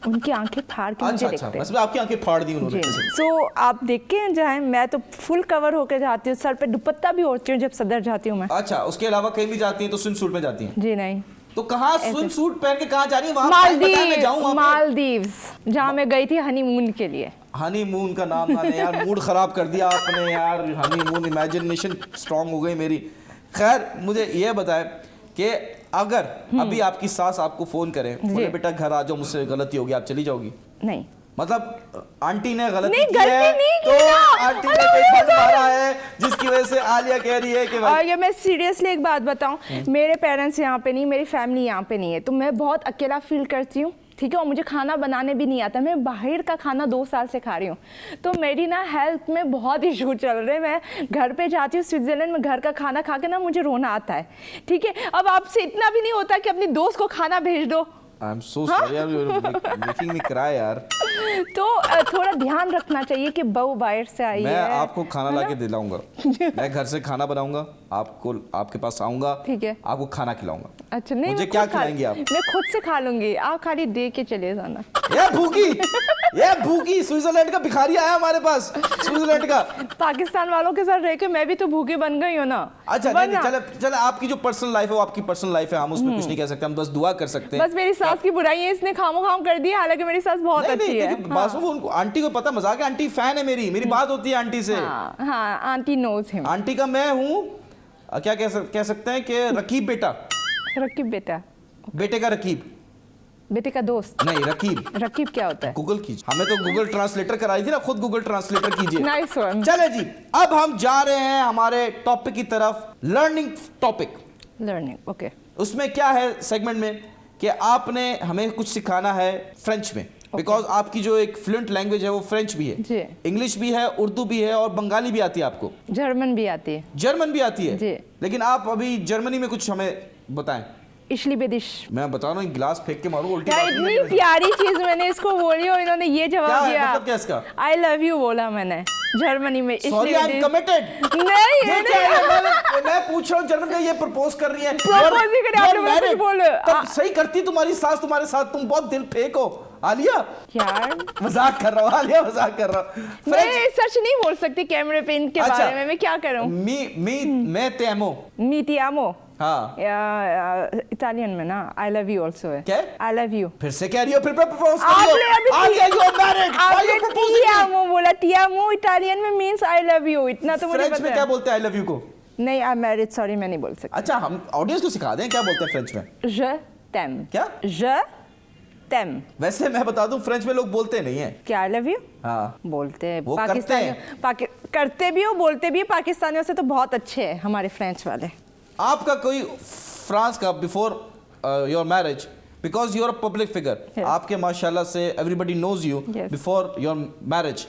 उनकी आंखें फाड़ के मुझे अच्छा, देखते हैं। बस आपकी आंखें फाड़ दी उन्होंने। सो आप देख के जाएं, मैं तो फुल कवर होके जाती हूँ, सर पे दुपट्टा भी ओढ़ती हूँ जब सदर जाती हूँ मैं। अच्छा, उसके अलावा कहीं भी जाती हैं तो स्विम सूट में जाती हैं? जी नहीं। तो कहाँ स्विम सूट पहन के कहाँ जा रही है? वहाँ मालदीव्स, जहाँ मैं गई थी हनीमून के लिए। हनीमून का नाम ना ले यार, मूड खराब कर दिया आपने यार। हनीमून, इमेजिनेशन स्ट्रांग हो गई मेरी। खैर, मुझे ये बताएं कि अगर अभी आपकी सास आपको फोन करे, बोले बेटा घर आ जाओ, मुझसे गलती होगी, आप चली जाओगी? नहीं। मतलब आंटी ने गलती नहीं, की गलती है नहीं की तो ना। आंटी ने कोई फंड मारा है जिसकी वजह से आलिया कह रही है कि भाई। और ये मैं सीरियसली एक बात बताऊं, मेरे पेरेंट्स यहाँ पे नहीं, मेरी फैमिली यहाँ पे नहीं है, तो मैं बहुत अकेला फील करती हूँ। ठीक है, और मुझे खाना बनाने भी नहीं आता। मैं बाहर का खाना 2 साल से खा रही हूँ, तो मेरी ना हेल्थ में बहुत इशू चल रहे हैं। मैं घर पे जाती हूँ स्विट्जरलैंड में, घर का खाना खा के ना मुझे रोना आता है। ठीक है, अब आपसे इतना भी नहीं होता कि अपनी दोस्त को खाना भेज दो। I'm so sorry, you're making me cry यार। तो थोड़ा ध्यान रखना चाहिए कि बहू बाहर से आई मैं है। आपको खाना ला के दिलाऊंगा। मैं घर से खाना बनाऊंगा, आपको आपके पास आऊंगा, ठीक है, आपको खाना खिलाऊंगा। अच्छा, नहीं, मुझे मैं क्या खुद खिलाएंगी आप? मैं खुद से खा लूंगी, आप खाली दे के चले जाना। ये भूखी स्विट्जरलैंड का भिखारी आया हमारे पास, स्विट्जरलैंड का। पाकिस्तान वालों के साथ रह के मैं भी तो भूखी बन गई हूँ ना। अच्छा, नहीं, चले आपकी जो पर्सनल लाइफ है वो आपकी पर्सनल लाइफ है, हम उसमें कुछ नहीं कह सकते, हम बस दुआ कर सकते हैं। बस मेरी सास की बुराई है, इसने खामो खाम कर दिया, हालांकि मेरी सास बहुत अच्छी है। उनको आंटी को पता, मजाक है, आंटी फैन है मेरी बात होती है आंटी से। हाँ, आंटी नोज हिम। आंटी का मैं हूँ क्या कह सकते हैं कि रकीब बेटा। रकीब बेटा? बेटे का रकीब, बेटे का दोस्त नहीं रकीब। रकीब क्या होता है? गूगल कीजिए, हमें तो गूगल ट्रांसलेटर कराई थी ना, खुद गूगल ट्रांसलेटर कीजिए। Nice one. चले जी, अब हम जा रहे हैं हमारे टॉपिक की तरफ, लर्निंग टॉपिक। Learning, okay. उसमें क्या है सेगमेंट में कि आपने हमें कुछ सिखाना है फ्रेंच में, बिकॉज आपकी जो एक फ्लुएंट लैंग्वेज है वो फ्रेंच भी है, इंग्लिश भी है, उर्दू भी है और बंगाली भी आती है आपको, जर्मन भी आती है। जर्मन भी आती है जी। लेकिन आप अभी जर्मनी में कुछ हमें बताएं। इशली बेदिश। मैं बता रहा हूँ, गिलास फेंक के मारूं उल्टी। क्या इतनी प्यारी चीज मैंने इसको बोली और इन्होंने ये जवाब दिया। मतलब क्या इसका? आई लव यू बोला मैंने जर्मनी में। Sorry, I am committed. नहीं, ये क्या है? मैं पूछ रहा हूँ, जर्मन का ये प्रपोज कर रही है। प्रपोज नहीं करे, आपने मुझे कुछ बोलो। तब सही करती तुम्हारी सास तुम्हारे साथ, तुम बहुत दिल फेंको आलिया। यार मजाक कर रहा हूँ आलिया, मजाक कर रहा हूँ। मैं सच नहीं बोल सकती कैमरे पे इनके बारे में, मैं क्या करूँ? मैं ते आमो। मी ती आमो। हाँ, इटालियन में ना आई लव यू ऑल्सो है। क्या? आई लव यू। फिर से कह रही हो, फिर प्रपोज कर रही हो। Alia, you are married. आपने ती आमो बोला, ती आमो इटालियन में मींस आई लव यू, इतना तो मुझे पता है। फ्रेंच में क्या बोलते हैं आई लव यू को? नहीं, आई एम मैरिड, सॉरी मैं नहीं बोल सकती। अच्छा, हम ऑडियंस को सिखा दें क्या बोलते हैं फ्रेंच में। Je t'aime। क्या? Je t'aime। वैसे मैं बता दूं, फ्रेंच में लोग बोलते नहीं है। क्या आई लव यू? हाँ, बोलते हैं। वो करते हैं। करते भी हो, बोलते भी। पाकिस्तानियों से तो बहुत अच्छे हैं हमारे फ्रेंच वाले। आपका कोई फ्रांस का before your marriage, because you are a public figure, आपके माशाल्लाह से everybody knows you before your marriage,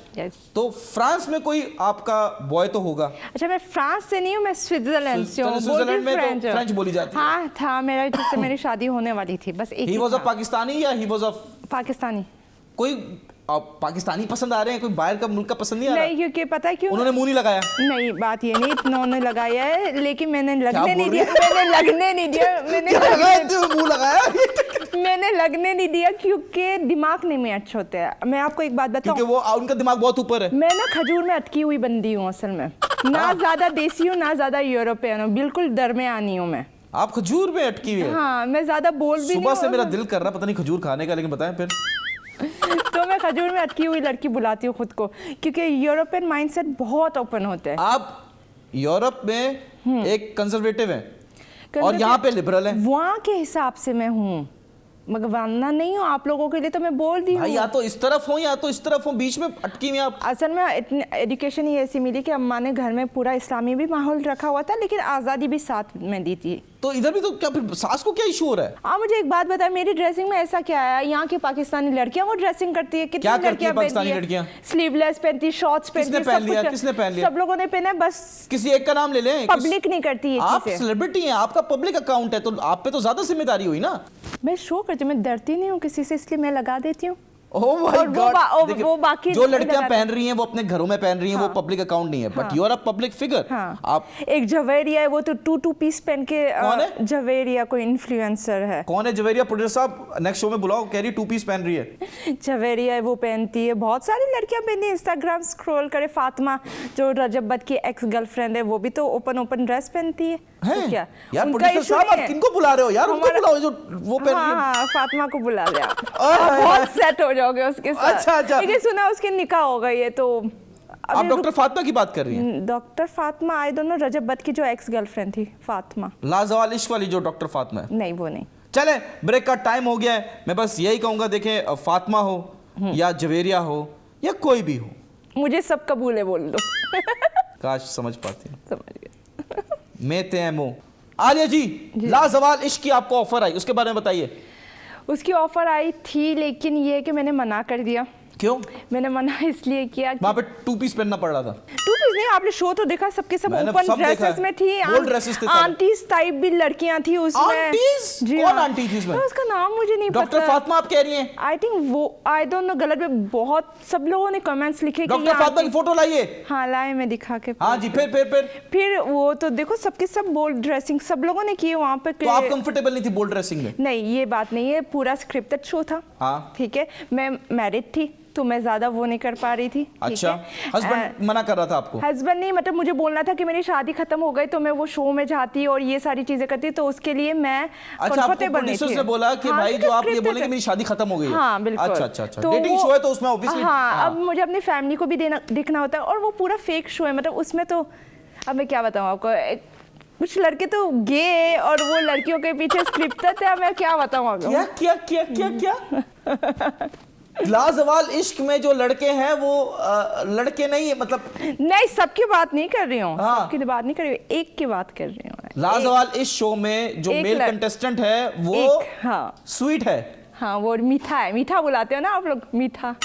तो फ्रांस में कोई आपका बॉय तो होगा? अच्छा, मैं फ्रांस से नहीं हूँ, मैं स्विट्जरलैंड से हूँ। स्विट्जरलैंड में तो फ्रेंच बोली जाती है। हाँ था, मेरा जिससे मेरी शादी होने वाली थी, बस एक ही। He was a पाकिस्तानी या he was a पाकिस्तानी? कोई पाकिस्तानी पसंद आ रहे हैं, कोई बाहर का मुल्क का पसंद नहीं आ रहा? नहीं, क्योंकि पता है क्यों? उन्होंने मुंह नहीं लगाया? नहीं, बात ये नहीं, उन्होंने लगाया है लेकिन मैंने लगने नहीं दिया। मैंने लगने नहीं दिया। मैंने लगने नहीं दिया क्योंकि दिमाग नहीं मैच होते हैं। मैं आपको एक बात बताऊं, क्योंकि वो उनका दिमाग बहुत ऊपर है। मैं ना खजूर में अटकी हुई बंदी हूँ असल में, ना ज्यादा देसी हूँ ना ज्यादा यूरोपियन हूँ, बिल्कुल दरमियानी हूँ मैं। आप खजूर में अटकी हुई है? हाँ, मैं ज्यादा बोल भी नहीं। सुबह से मेरा दिल कर रहा पता नहीं खजूर खाने का, लेकिन बताएं फिर। तो मैं खजूर में अटकी हुई लड़की बुलाती हूँ खुद को, क्योंकि यूरोपियन माइंडसेट बहुत ओपन होते हैं। आप यूरोप में एक कंजर्वेटिव हैं? और यहाँ पे लिबरल है। वहाँ के हिसाब से मैं हूँ, मगर वरना नहीं हूँ। आप लोगों के लिए तो मैं बोल दी हूँ, या तो इस तरफ हो या तो इस तरफ हो, बीच में अटकी में आप। असल में इतनी एजुकेशन ही ऐसी मिली कि अम्मा ने घर में पूरा इस्लामी भी माहौल रखा हुआ था, लेकिन आज़ादी भी साथ में दी थी। तो इधर भी तो क्या फिर सास को क्या इशू हो रहा है? आप मुझे एक बात बताएं, मेरी ड्रेसिंग में ऐसा क्या है? यहाँ की पाकिस्तानी लड़कियां वो ड्रेसिंग करती है, क्या करती है पाकिस्तानी लड़कियां? स्लीवलेस पहनती, शॉर्ट्स पहनती, किसने पहन लिया? किसने पहन लिया? सब लोगों ने पहना, बस किसी एक का नाम ले लें। पब्लिक नहीं करती है। आप सेलिब्रिटी हैं, आपका पब्लिक अकाउंट है, तो आप पे तो ज्यादा जिम्मेदारी हुई ना। मैं शो करती हूँ, मैं डरती नहीं हूँ किसी से, इसलिए मैं लगा देती हूँ। Oh my God! वो बाकी जो लड़कियां पहन रही हैं वो अपने घरों में पहन रही हैं, वो पब्लिक अकाउंट नहीं है, but you are a public figure. आप एक जवेरिया है, वो तो टू पीस पहन के। कौन है जवेरिया? कोई इन्फ्लुएंसर है। कौन है जवेरिया? प्रोड्यूसर साहब नेक्स्ट शो में बुलाओ, कह रही टू पीस पहन रही है। जवेरिया है, वो पहनती है, बहुत सारी लड़कियां पहनती हैं। इंस्टाग्राम स्क्रॉल करे, फातिमा जो रजब बट की एक्स गर्लफ्रेंड है, वो भी तो ओपन ड्रेस पहनती है। तो क्या यार प्रोड्यूसर साहब, आप किनको बुला रहे हो यार? उनको बुलाओ जो वो पहन रही है। हाँ, फातिमा को बुला ले आप, बहुत सेट हो जाओगे उसके साथ। अच्छा। लेकिन सुना उसकी निकाह हो गई है, तो आप डॉक्टर फातिमा की बात कर रही हैं? Doctor Fatima, I don't know, Rajab but की जो एक्स गर्लफ्रेंड थी फातिमा। लाजवाल इश्क वाली जो डॉक्टर फातिमा है? नहीं, वो नहीं। चले, ब्रेक का टाइम हो गया है। मैं बस यही कहूंगा, देखें, फातिमा हो या जवेरिया हो या कोई भी हो, मुझे सब कबूल है, बोल दो। काश समझ पाती। समझ गए। मैं तेमो आलिया जी, लाजवाल इश्क की आपको ऑफर आई, उसके बारे में बताइए। उसकी ऑफर आई थी, लेकिन ये कि मैंने मना कर दिया। क्यों? मैंने मना इसलिए किया कि वहाँ पे टू पीस पहनना पड़ रहा था। टू पीस नहीं, आपने शो तो देखा, सबके सब ओपन ड्रेसेस में थी। आंटीज टाइप भी लड़कियां थी उसमें। आंटीज? कौन आंटी थी उसमें? उसका नाम मुझे नहीं पता। डॉक्टर फातिमा आप कह रही हैं? आई थिंक वो, आई डोंट नो, गलत में बहुत सब लोगों ने कमेंट्स लिखे। डॉक्टर फातिमा की फोटो लाइए। हाँ, लाए, मैं दिखा के। हाँ जी, फिर वो तो देखो, सबके सब बोल्ड ड्रेसिंग सब लोगों ने की वहाँ पे। तो आप कंफर्टेबल नहीं थी बोल्ड ड्रेसिंग में? नहीं, ये बात नहीं है, पूरा स्क्रिप्टेड शो था। ठीक है, मैं मैरिड थी तो मैं ज्यादा वो नहीं कर पा रही थी। अच्छा, हस्बैंड मना कर रहा था आपको? हस्बैंड नहीं, मतलब मुझे बोलना था कि मेरी शादी खत्म हो गई तो मैं वो शो में जाती और ये सारी चीजें करती, तो उसके लिए मैं कंफर्टेबल नहीं थी। ने बोला कि भाई जो आप ये बोलेंगे मेरी शादी खत्म हो गई है। हाँ, बिल्कुल। अच्छा। डेटिंग शो है तो उसमें ऑब्वियसली। हाँ, अब मुझे अपनी फैमिली को भी देखना होता है, और वो पूरा फेक शो है, मतलब उसमें तो अब मैं क्या बताऊँ आपको, कुछ लड़के तो गे और वो लड़कियों के पीछे स्क्रिप्टेड है, मैं क्या बताऊँ आपको। क्या लाजवाल इश्क में जो लड़के हैं वो लड़के नहीं है, मतलब नहीं, सबकी बात नहीं कर रही हूँ। सबकी बात नहीं कर रही हूँ, एक की बात कर रही हूँ। लाजवाल इस शो में जो मेल कंटेस्टेंट है वो स्वीट है। हाँ, वो मीठा है, मीठा बुलाते हो ना आप लोग, मीठा है।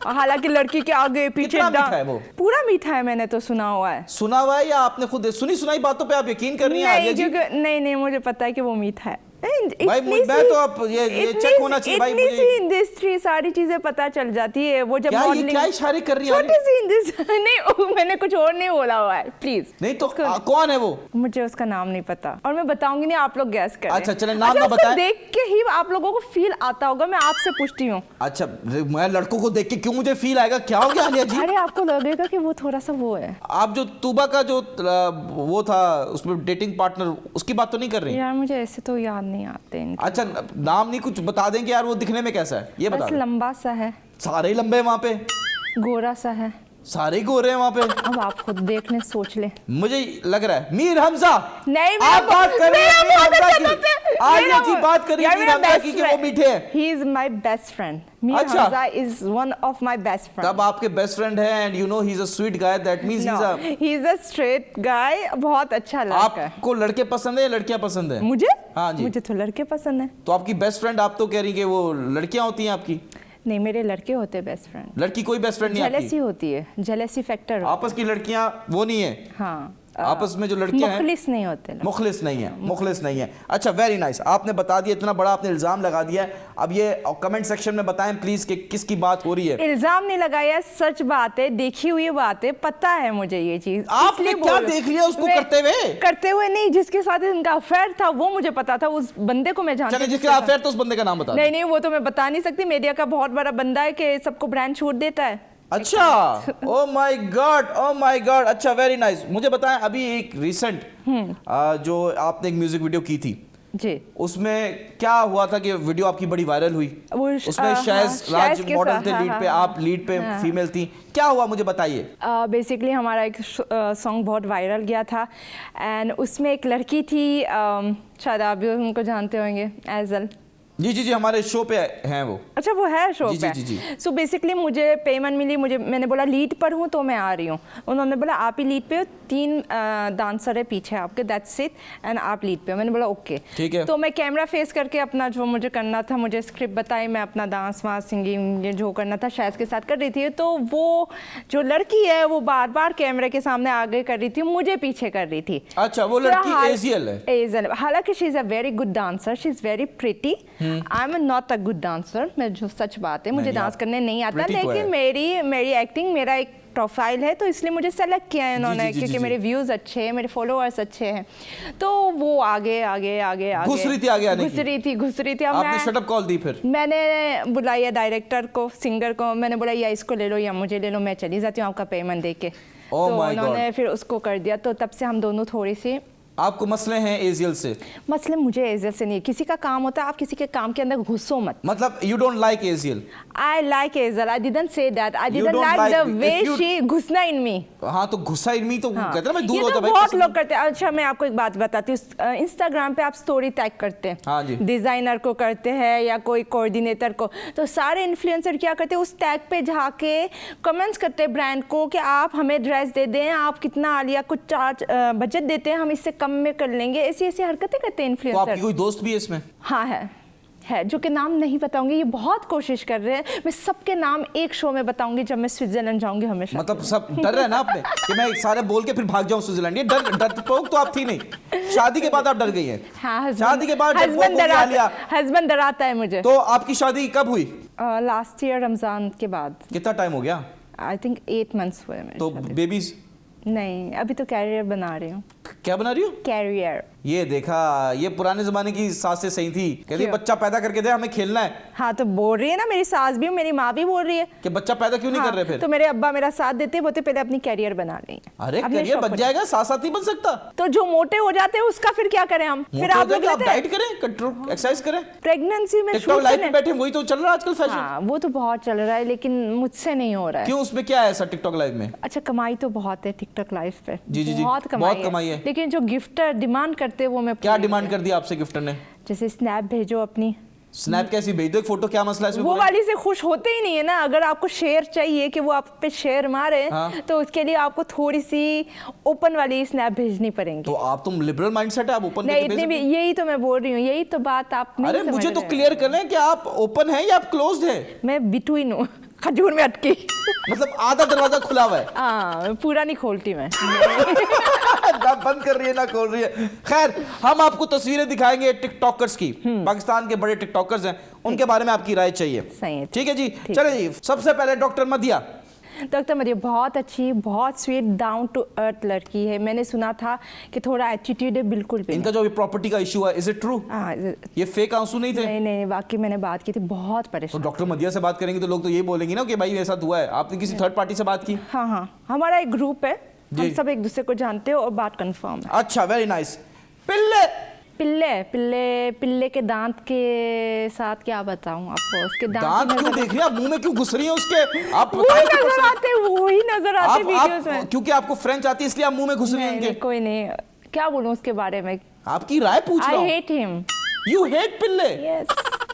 हालांकि लड़की के आगे पीछे मीठा है वो, पूरा मीठा है, मैंने तो सुना हुआ है। या आपने खुद सुनी सुनाई बातों पे आप यकीन कर रही हैं? नहीं, मुझे पता है कि वो मीठा है। भाई मैं तो आप ये चेक होना चाहिए भाई, मुझे इंडस्ट्री सारी चीजें पता चल जाती है। वो जब क्या इशारे कर रही है? छोटी सी इंडस्ट्री नहीं, मैंने कुछ और नहीं बोला हुआ है, प्लीज। नहीं तो कौन है वो? मुझे उसका नाम नहीं पता और मैं बताऊंगी नहीं, आप लोग गैस करें। अच्छा चलें, नाम ना बताएं। देख के ही आप लोगों को फील आता होगा, मैं आपसे पूछती हूँ। अच्छा, मैं लड़कों को देख के क्यों मुझे फील आएगा? क्या हो गया आलिया जी? अरे आपको लगेगा कि वो थोड़ा सा वो है। आप जो तूबा का जो वो था उसमें डेटिंग पार्टनर, उसकी बात तो नहीं कर रही? यार मुझे ऐसे तो याद नहीं आते। अच्छा, नाम नहीं, कुछ बता देंगे यार वो दिखने में कैसा है ये बता। बस लंबा सा है। सारे ही लंबे वहाँ पे? गोरा सा है। सारे ही गोरे हैं वहाँ पे? अब आप खुद देख लें, सोच लें। मुझे लग रहा है मीर हमजा। नहीं, आप बात कर रहे हैं मीर हमजा की। आलिया जी बात कर रही है मीर हमजा की कि वो मीठे हैं। He is my best friend. Mir Hamza is one of my best friends. तब आपके बेस्ट फ्रेंड है and you know he's a sweet guy, that means he's a straight guy. बहुत अच्छा लड़का है। आपको लड़के पसंद है या लड़कियां पसंद है? मुझे? हाँ जी, मुझे तो लड़के पसंद है। तो आपकी बेस्ट फ्रेंड आप तो कह रही कि वो लड़कियां होती हैं आपकी? नहीं, मेरे लड़के होते हैं बेस्ट फ्रेंड। लड़की कोई बेस्ट फ्रेंड नहीं आपकी? जेलसी होती है, जेलसी फैक्टर। आपस की लड़कियां वो नहीं है? हाँ, आपस में जो लड़कियां हैं मुखलिस नहीं होते। मुखलिस नहीं है। अच्छा, वेरी नाइस, आपने बता दिया, इतना बड़ा आपने इल्जाम लगा दिया है। अब ये कमेंट सेक्शन में बताएं प्लीज कि किसकी बात हो रही है। इल्जाम नहीं लगाया, सच बात है, देखी हुई बात है, पता है मुझे ये चीज। आपने क्या देख लिया उसको करते हुए? नहीं, जिसके साथ इनका अफेयर था वो मुझे पता था, उस बंदे को मैं जानती हूं। जिसका अफेयर तो उस बंदे का नाम बता। नहीं, वो तो मैं बता नहीं सकती। मीडिया का बहुत बड़ा बंदा है कि सबको ब्रांड छूट देता है। अच्छा, ओ माय गॉड। अच्छा, वेरी नाइस। मुझे बताएं, अभी एक रिसेंट जो आपने एक म्यूजिक वीडियो की थी जी। उसमें क्या हुआ था कि वीडियो आपकी बड़ी वायरल हुई, उसमें शायज राज मॉडल थे लीड पे, आप लीड पे फीमेल थी, क्या हुआ मुझे बताइए। बेसिकली हमारा एक सॉन्ग बहुत वायरल गया था एंड उसमें एक लड़की थी, शायद आप भी उनको जानते होंगे, एजल। जी जी जी, हमारे शो पे हैं वो। अच्छा, वो है शो जी, पे। जी, जी, जी। सो बेसिकली मुझे पेमेंट मिली, मैंने बोला लीड पर हूँ तो मैं आ रही हूँ। उन्होंने बोला आप ही लीड पे हो, 3 डांसर है पीछे आपके, दैट्स इट, एंड आप लीड पे हो। मैंने बोला ओके, ठीक है। तो मैं कैमरा फेस करके अपना जो मुझे करना था, मुझे स्क्रिप्ट बताई, मैं अपना डांस वांस सिंगिंग जो करना था शायद के साथ कर रही थी। तो वो जो लड़की है वो बार बार कैमरे के सामने आगे कर रही थी, मुझे पीछे कर रही थी। अच्छा, वो लड़की एजियल है? एजियल, हालांकि she is a very good dancer, she is very pretty. I am not a good dancer, मैं जो सच बात है, मुझे डांस करने नहीं आता, लेकिन मेरी एक्टिंग, मेरा एक प्रोफाइल है, तो इसलिए मुझे सेलेक्ट किया है इन्होंने, क्योंकि मेरे व्यूज़ अच्छे हैं, मेरे फॉलोअर्स अच्छे हैं। तो वो आगे आगे आगे आगे घुस रही थी, आगे आने की घुस रही थी। आपने शटअप कॉल दी फिर? मैंने बुलाया डायरेक्टर को, सिंगर को, मैंने बोला या इसको ले लो या मुझे ले लो, मैं चली जाती हूँ आपका पेमेंट दे के। तो उन्होंने फिर उसको कर दिया। तो तब से हम दोनों थोड़ी सी, आपको मसले हैं एजियल से? मसले मुझे एजियल से नहीं, किसी का काम होता है, आप किसी के काम के अंदर घुसो मत। मतलब you don't like एजियल? I like एजियल, I didn't say that, I didn't like the way she घुसना इन मी। हाँ, तो घुसा इन मी तो कहते हैं मैं दूर होता भाई, बहुत लोग करते हैं। अच्छा, मैं आपको एक बात बताती हूँ, इंस्टाग्राम पे आप स्टोरी टैग करते हैं, हाँ जी, डिजाइनर को करते हैं या कोई कोऑर्डिनेटर को, तो सारे इन्फ्लुएंसर क्या करते हैं, उस टैग पे जाके कमेंट्स करते हैं ब्रांड को कि आप हमें ड्रेस दे दें, आप कितना आलिया कुछ चार्ज बजट देते हैं, हम इससे कम में कर लेंगे, ऐसी ऐसी हरकतें करते हैं इन्फ्लुएंसर। तो आपकी कोई दोस्त भी है इसमें? हाँ है, जो कि नाम नहीं बताऊंगी, ये बहुत कोशिश कर रहे हैं, मैं सबके नाम एक शो में बताऊंगी जब मैं स्विट्जरलैंड जाऊंगी हमेशा। मतलब सब डर रहे हैं ना आपने कि मैं सारे बोल के फिर भाग जाऊं स्विट्जरलैंड? ये डरपोक तो आप थी नहीं, शादी के बाद आप डर गई हैं। हाँ, शादी के बाद हस्बैंड डराता है मुझे। तो आपकी शादी कब हुई? लास्ट ईयर रमजान के बाद। कितना टाइम हो गया? आई थिंक 8 मंथ्स हुए। तो बेबीज नहीं, अभी तो कैरियर बना रही हूँ। क्या बना रही हो? कैरियर। ये देखा, ये पुराने जमाने की सासें सही थी, कहती बच्चा पैदा करके दे, हमें खेलना है। हाँ, तो बोल रही है ना, मेरी सास भी, मेरी माँ भी बोल रही है कि बच्चा पैदा क्यों नहीं कर रहे फिर? तो मेरे अब्बा मेरा साथ देते, बोलते पहले अपनी कैरियर बना रही है। अरे कैरियर बन जाएगा, साथ नहीं बन सकता। तो जो मोटे हो जाते हैं उसका फिर क्या करें हम? फिर आप लोग डाइट करें, कंट्रोल, एक्सरसाइज करें। प्रेगनेंसी में टिकटॉक लाइव पे बैठे, वही तो चल रहा है आजकल फैशन। हाँ, वो तो बहुत चल रहा है, लेकिन मुझसे नहीं हो रहा है। क्यों, उसमें क्या है ऐसा टिकटॉक लाइव में? अच्छा, कमाई तो बहुत है टिकटॉक लाइव पे। जी जी जी, बहुत कमाई है, लेकिन जो गिफ्टर डिमांड करते हैं वो मैं क्या डिमांड कर दिया आपसे गिफ्टर ने? जैसे स्नैप भेजो अपनी। स्नैप कैसी भेज दो, एक फोटो, क्या मसला है इसमें? वो वाली से खुश होते ही नहीं है ना। अगर आपको शेयर चाहिए कि वो आप पे शेयर मारे, तो उसके लिए आपको थोड़ी सी ओपन वाली स्नैप भेजनी पड़ेगी। तो आप तुम लिबरल माइंडसेट है, आप ओपन नहीं, इतनी भी, यही तो मैं बोल रही हूँ, यही तो बात आप नहीं अरे मुझे तो क्लियर कर लें कि आप ओपन है या आप क्लोज्ड है? मैं बिटवीन हूँ, खजूर में अटकी। मतलब आधा दरवाजा खुला हुआ है। हाँ, पूरा नहीं खोलती मैं। ना बंद कर रही है ना खोल रही है। खैर, हम आपको तस्वीरें दिखाएंगे टिकटॉकर्स की, पाकिस्तान के बड़े टिकटॉकर्स हैं, उनके बारे में आपकी राय चाहिए। सही है, ठीक है जी। चले जी, सबसे पहले डॉक्टर मदिया। डॉक्टर मदिया बहुत अच्छी, बहुत स्वीट, डाउन टू अर्थ लड़की है। मैंने सुना था कि थोड़ा एटीट्यूड है, बिल्कुल भी इनका जो प्रॉपर्टी का इशू है, इज इट ट्रू? ये फेक आंसू नहीं थे? नहीं, बाकी मैंने बात की थी, बहुत परेशान। तो डॉक्टर मदिया से बात करेंगे तो लोग तो ये बोलेंगे ना कि भाई ऐसा हुआ है। आपने किसी थर्ड पार्टी से बात की? हाँ, हमारा एक ग्रुप है, हम सब एक दूसरे को जानते हो और बात कंफर्म है। अच्छा, वेरी नाइस। पिल्ले के दांत के साथ क्या बताऊं आपको? उसके दांत क्यों देख रही है? मुंह में क्यों घुस रही है उसके? आप वही नजर आते वीडियोस में। क्योंकि आपको फ्रेंच आती है इसलिए आप मुंह में घुस रही हैं उनके? कोई नहीं, क्या बोलूं उसके बारे में? आपकी राय पूछ रहा हूं। I hate him. You hate पिल्ले? Yes.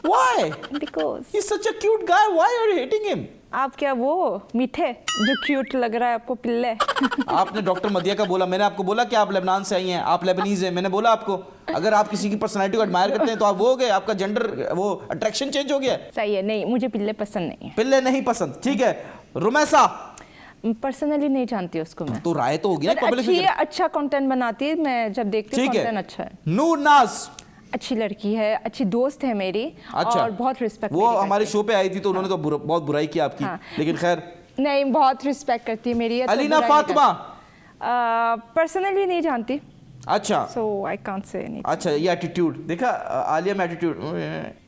Why? Because he's such a cute guy. Why are you hating him? आप क्या वो मीठे जो क्यूट लग रहा है आपको पिल्ले? आपने डॉक्टर मदिया का बोला, मैंने आपको बोला कि आप लेबनान से आई हैं, आप लेबनीज हैं। मैंने बोला आपको, अगर आप किसी की पर्सनैलिटी को एडमायर करते हैं तो आप वो हो गए, आपका जेंडर वो अट्रैक्शन चेंज हो गया। सही है, नहीं मुझे पिल्ले पसंद नहीं है। पिल्ले नहीं पसंद, ठीक है। रुमैसा पर्सनली नहीं जानती उसको मैं। तो राय तो होगी ना, अच्छी है, अच्छा कंटेंट बनाती है, मैं जब देखती हूँ कंटेंट अच्छा है। नूर नाज अच्छी लड़की है, अच्छी दोस्त है मेरी। अच्छा, और बहुत रिस्पेक्ट। वो हमारे शो पे आई थी तो उन्होंने तो बहुत बुराई की आपकी। लेकिन खैर नहीं, बहुत रिस्पेक्ट करती है मेरी। अलीना फातिमा पर्सनली नहीं जानती। अच्छा so I can't say anything. अच्छा, ये एटीट्यूड देखा आलिया में एटीट्यूड।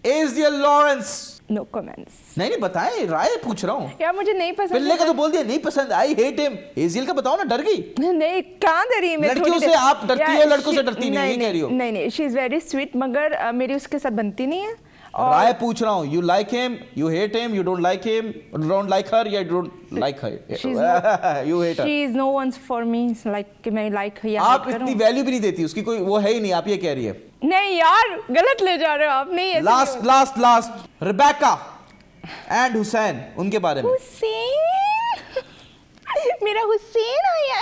एजियल Lawrence, No comments. नहीं बताएं, राय पूछ रहा हूँ। यार मुझे नहीं पसंद। पिल्ले का तो बोल दिया नहीं पसंद, आई हेट हिम। एजियल का बताओ ना, डर गई? नहीं, कहाँ डरी मैं? लड़कियों से आप डरती हो, लड़कों से डरती नहीं, ये कह रही हो? नहीं, शी इज वेरी स्वीट, मगर मेरी उसके साथ बनती नहीं है। राय पूछ रहा हूँ, you like him, you hate him, you don't like him, don't like her या don't like her, you hate her. She is no one for me, like कि मैं लाइक या आप इतनी वैल्यू भी नहीं देती उसकी, कोई वो है ही नहीं, आप ये कह रही है। नहीं यार, गलत ले जा रहे हो आप। नहीं, लास्ट रिबेका एंड हुसैन, उनके बारे में। हुसैन, मेरा हुसैन आया।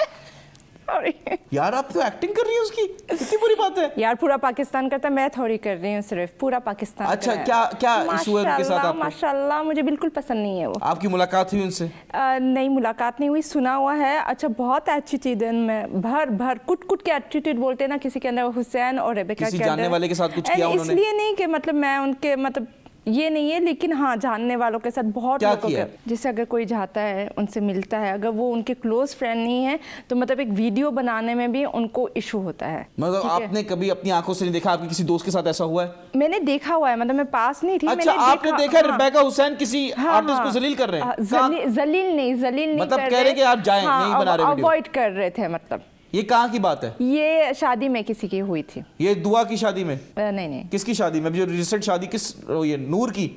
यार आप तो एक्टिंग कर रही है उसकी, कितनी बुरी बात है यार। पूरा पाकिस्तान करता है, मैं थोड़ी कर रही हूँ, सिर्फ पूरा पाकिस्तान। अच्छा, क्या इशू है उनके साथ आपको? माशाल्लाह मुझे बिल्कुल पसंद नहीं है वो। आपकी मुलाकात हुई उनसे? नहीं, मुलाकात नहीं हुई, सुना हुआ है। अच्छा, बहुत एटीट्यूड है उनमें, भर कुट के एटीट्यूड बोलते हैं ना किसी के अंदर, हुसैन और रेबेका के किसी अंदर। जानने वाले के साथ कुछ किया उन्होंने? इसलिए नहीं कि मतलब मैं उनके मतलब ये नहीं है, लेकिन हाँ जानने वालों के साथ बहुत लोगों के, जैसे अगर कोई जाता है उनसे मिलता है, अगर वो उनके क्लोज फ्रेंड नहीं है तो मतलब एक वीडियो बनाने में भी उनको इशू होता है। मतलब आपने कभी अपनी आंखों से नहीं देखा, आपके किसी दोस्त के साथ ऐसा हुआ है? मैंने देखा हुआ है, मतलब मैं पास नहीं थी। अच्छा, आपने देखा रिबेका हुसैन किसी आर्टिस्ट को जलील कर रहे हैं? जलील नहीं मतलब कह रहे कि आप जाएं, नहीं बना रहे वीडियो, अवॉइड कर रहे थे। मतलब ये कहाँ की बात है? ये शादी में किसी की हुई थी। ये दुआ की शादी में? नहीं। किसकी शादी में? जो रिसेंट शादी किस, ये नूर की?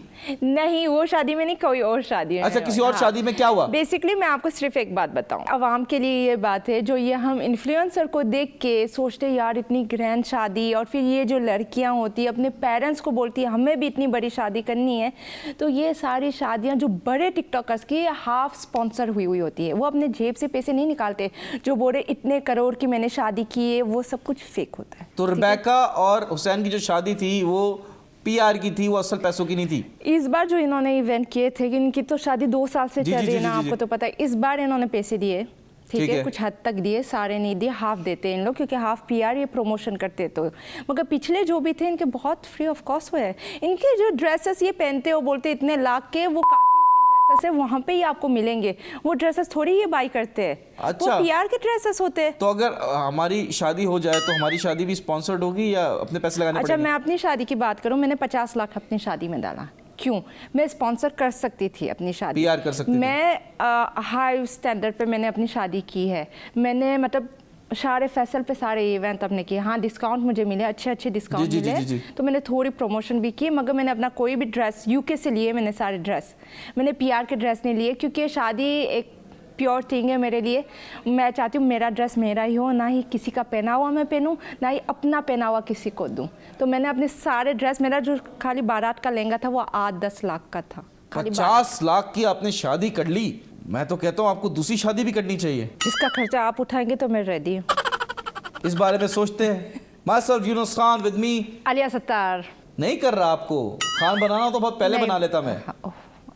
नहीं, वो शादी में नहीं, कोई और शादी है। अच्छा, किसी और शादी में क्या हुआ? बेसिकली मैं आपको सिर्फ एक बात बताऊं, अवाम के लिए ये बात है, जो ये हम इन्फ्लुएंसर को देख के सोचते यार इतनी ग्रैंड शादी, और फिर ये जो लड़कियां होती है अपने पेरेंट्स को बोलती है हमें भी इतनी बड़ी शादी करनी है, तो ये सारी शादियां जो बड़े टिकटॉकर्स की हाफ स्पॉन्सर हुई होती है। वो अपने जेब से पैसे नहीं निकालते, जो बोले इतने करोड़ की मैंने शादी की है, वो सब कुछ फेक होता है। तो रिबेका और हुसैन की जो शादी थी वो पीआर की थी, वो असल पैसों की नहीं थी। इस बार जो इन्होंने इवेंट किए थे, इनकी तो शादी 2 साल से चल रही है ना, आपको तो पता है। इस बार इन्होंने पैसे दिए, ठीक है, कुछ हद तक दिए, सारे नहीं दिए, हाफ देते हैं इन लोग, क्योंकि हाफ पीआर ये प्रमोशन करते तो। मगर पिछले जो भी थे इनके बहुत फ्री ऑफ कॉस्ट हुए हैं। इनके जो ड्रेसेस ये पहनते हो, बोलते इतने लाख के, वो ड्रेसेस है वहाँ पे ही आपको मिलेंगे, वो ड्रेसेस थोड़ी ये बाई करते हैं। अच्छा, वो पीआर के ड्रेसेस होते हैं। तो अगर हमारी शादी हो जाए तो हमारी शादी भी स्पॉन्सर्ड होगी या अपने पैसे लगाने पड़ेंगे? अच्छा, मैं अपनी शादी की बात करूं, मैंने 50 लाख अपनी शादी में डाला। क्यों? मैं स्पॉन्सर कर सकती थी अपनी शादी, पीआर कर सकती थी। मैं हाई स्टैंडर्ड पे मैंने अपनी शादी की है। मैंने मतलब सारे फैसल पे सारे इवेंट अपने किए। हाँ, डिस्काउंट मुझे मिले, अच्छे डिस्काउंट मिले, तो मैंने थोड़ी प्रमोशन भी की। मगर मैंने अपना कोई भी ड्रेस यूके से लिए, मैंने सारे ड्रेस, मैंने पीआर के ड्रेस नहीं लिए, क्योंकि शादी एक प्योर थिंग है मेरे लिए। मैं चाहती हूँ मेरा ड्रेस मेरा ही हो, ना ही किसी का पहना हुआ मैं पहनूँ, ना ही अपना पहना हुआ किसी को दूँ। तो मैंने अपने सारे ड्रेस, मेरा जो खाली बारात का लहंगा था वो 8-10 लाख का था। 50 लाख की आपने शादी कर ली? मैं तो कहता हूँ आपको दूसरी शादी भी करनी चाहिए। जिसका खर्चा आप उठाएंगे तो मैं रेडी हूँ। इस बारे में सोचते हैं। Myself Yunus Khan, with me Alia Sattar. नहीं कर रहा, आपको खान बनाना तो बहुत पहले बना लेता मैं,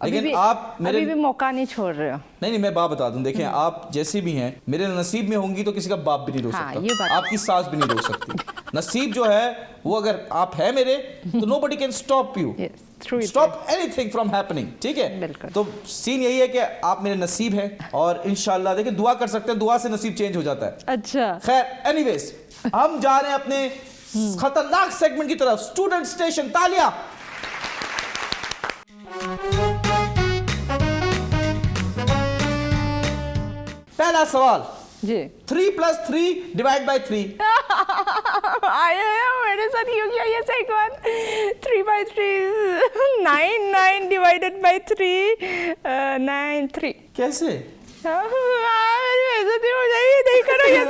लेकिन आप मेरे अभी भी मौका नहीं छोड़ रहे हो। नहीं, मैं बात बता दूं, देखें आप जैसे भी हैं, मेरे नसीब में होंगी तो किसी का बाप भी नहीं रोक सकता, आपकी सास भी नहीं रोक सकती। नसीब जो है वो, अगर आप है मेरे तो nobody can stop you, stop anything from happening, ठीक है? तो सीन यही है कि आप मेरे नसीब हैं, और इंशाल्लाह देखिए दुआ कर सकते हैं, दुआ से नसीब चेंज हो जाता है। अच्छा, खैर, एनीवेज हम जा रहे हैं अपने खतरनाक सेगमेंट की तरफ, स्टूडेंट स्टेशन। तालियां। पहला सवाल जी, 3 + 3 डिवाइड बाय 3। आया मेरे साथ क्यों किया ये सेकंड? 3/3 9 डिवाइडेड बाय 3 9 3 कैसे? ऐसा हो जाएगी, नहीं करो ये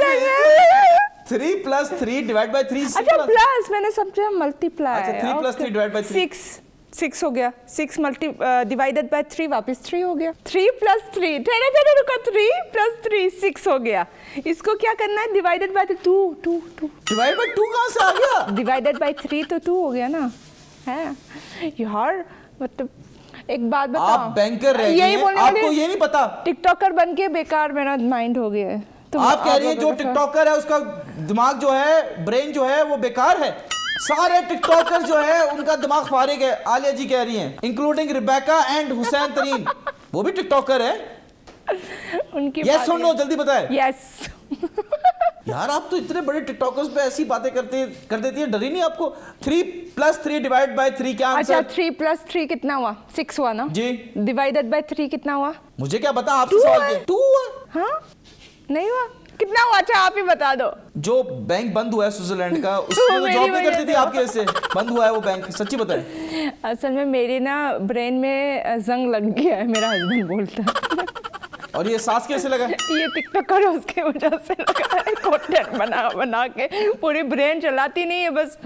3 + 3 डिवाइड बाय 3। अच्छा, प्लस मैंने समझा मल्टीप्लाई। अच्छा, 3 + 3 डिवाइड बाय 3 6 हो गया। 6 डिवाइडेड बाय 3 वापस 3 हो गया। 3 + 3 ठहरे रुको, 3 + 3 6 हो गया। इसको क्या करना है? डिवाइडेड बाय 2 डिवाइड बाय 2 कहाँ से आ गया? डिवाइडेड बाय 3 तो 2 हो गया ना, है यार। मतलब एक बात बताओ, आप बैंकर रह गए हैं, आपको ये नहीं पता? टिकटॉकर बन के बेकार मेरा माइंड हो गया है। आप कह रही हैं जो टिकटॉकर है उसका दिमाग जो है, ब्रेन जो है वो बेकार है? सारे टिकटॉकर जो है उनका दिमाग फारिग है, आलिया जी कह रही हैं, इंक्लूडिंग रिबेका एंड हुसैन तरीन, वो भी टिकटॉकर है। उनकी यस और नो, जल्दी बताएं। यस। यार आप तो इतने बड़े टिकटॉकर्स पे ऐसी बातें कर देती है, डर ही नहीं आपको? 3 + 3 डिवाइड बाय 3 क्या आंसर? अच्छा 3 + 3 कितना हुआ? 6 हुआ ना जी। डिवाइडेड बाय 3 कितना हुआ? मुझे क्या पता, आपसे 2 सवाल है। किया। 2 हुआ? हाँ नहीं हुआ, कितना हुआ? अच्छा आप ही बता दो। जो बैंक बंद हुआ है स्विट्जरलैंड का, उसमें तो मेरी जॉब नहीं वजह करती थी से आपकी वजह से बंद हुआ है वो बैंक, सच्ची बताएं। असल में मेरी ना ब्रेन में जंग लग गया है, मेरा हस्बैंड बोलता है। और ये सांस कैसे लगा? ये टिकटॉक करो उसके वजह से लगा है, कंटेंट बना के पूरी ब्रेन चलाती नहीं है, बस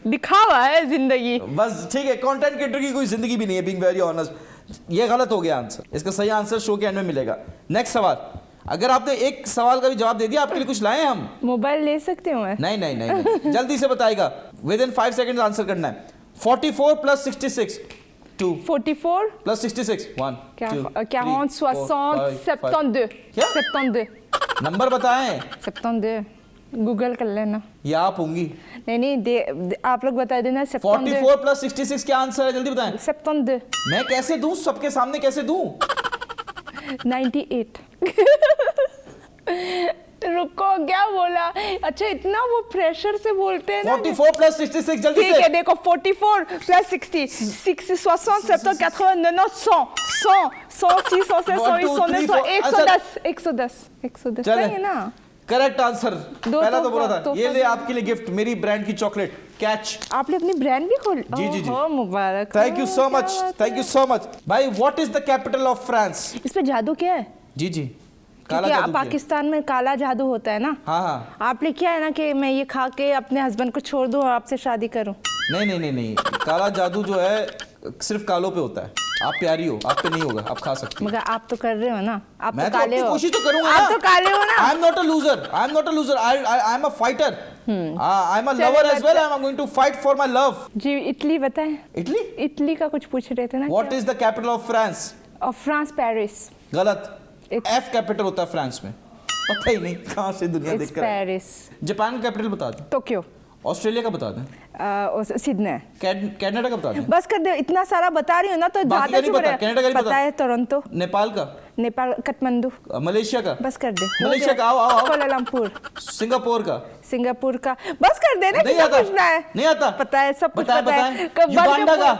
दिखावा है जिंदगी। बस ठीक है, कंटेंट क्रिएटर की कोई जिंदगी भी नहीं है, बीइंग वेरी ऑनेस्ट। ये गलत हो गया आंसर, इसका सही आंसर शो के एंड में मिलेगा। नेक्स्ट सवाल, अगर आपने एक सवाल का भी जवाब दे दिया, आपके लिए कुछ लाए हम। मोबाइल ले सकती हूँ मैं? नहीं नहीं नहीं, नहीं। जल्दी से बताएगा, विद इन 5 सेकंड्स आंसर करना है। 44 + 66 2 44 + 66 1 क्या 2 40 60 72 क्या? 72 नंबर बताएं 72 गूगल कर लेना। या आप होंगी। नहीं आप लोग बता देना। 44 + 66 क्या आंसर है, जल्दी बताएं। 72 मैं कैसे दूं, सबके सामने कैसे दूं? 98 रुको क्या बोला? अच्छा इतना वो प्रेशर से बोलते हैं ना। 44 + 66 जल्दी ठीक से। है देखो 44 + 60 60 60 70 80 90 100 100 106 107 109 110 110 चले। सही है ना? Correct answer. पहला तो बोला था। तो ये ले आपके लिए गिफ्ट, मेरी ब्रांड की चॉकलेट कैच। आपने अपनी ब्रांड भी खोली? जी जी जी, मुबारक। Thank you so much, thank you so much. भाई what is the capital of France? इस पे जादू क्या है? जी जी, काला क्योंकि जादू। पाकिस्तान में काला जादू होता है ना। हाँ हाँ। आपने क्या है ना कि मैं ये खा के अपने हस्बैंड को छोड़ दूं और आपसे शादी करूं? नहीं नहीं नहीं नहीं, काला जादू जो है सिर्फ कालों पे होता है। आप प्यारी हो, आप पे नहीं होगा, आप खा सकते हो। मगर आप तो कर रहे हो ना, आप मैं तो तो काले अपनी हो। कोशिश तो करूंगा आप तो काले हो ना। I am not a loser, I am not a loser, I am a fighter, I am a lover as well, I am going to fight for my love. जी इटली बताएं। इटली? इटली का कुछ पूछ रहे थे ना? What is the capital of France? और France Paris. गलत, एफ कैपिटल होता है फ्रांस में। पता ही नहीं कहां से दुनिया इट्स देखकर। पेरिस। जापान का कैपिटल बता दें। टोक्यो। ऑस्ट्रेलिया का बता दें। सिडनी। कनाडा का बता दें। बस कर दो, इतना सारा बता रही हूँ ना तो बाकी का ज्यादा नहीं क्यों पता, रहे? कनाडा का नहीं पता है टोरंटो। नेपाल का? नेपाल काठमांडू। मलेशिया का? बस कर दे। मलेशिया का? आओ आओ आओ। कोलालमपुर। सिंगापुर का? सिंगापुर का। बस कर दे ना, नहीं कितना आता। पूछना है? नहीं आता। पता है, सब कुछ बताएं, पता है। बताएं। युगांडा का?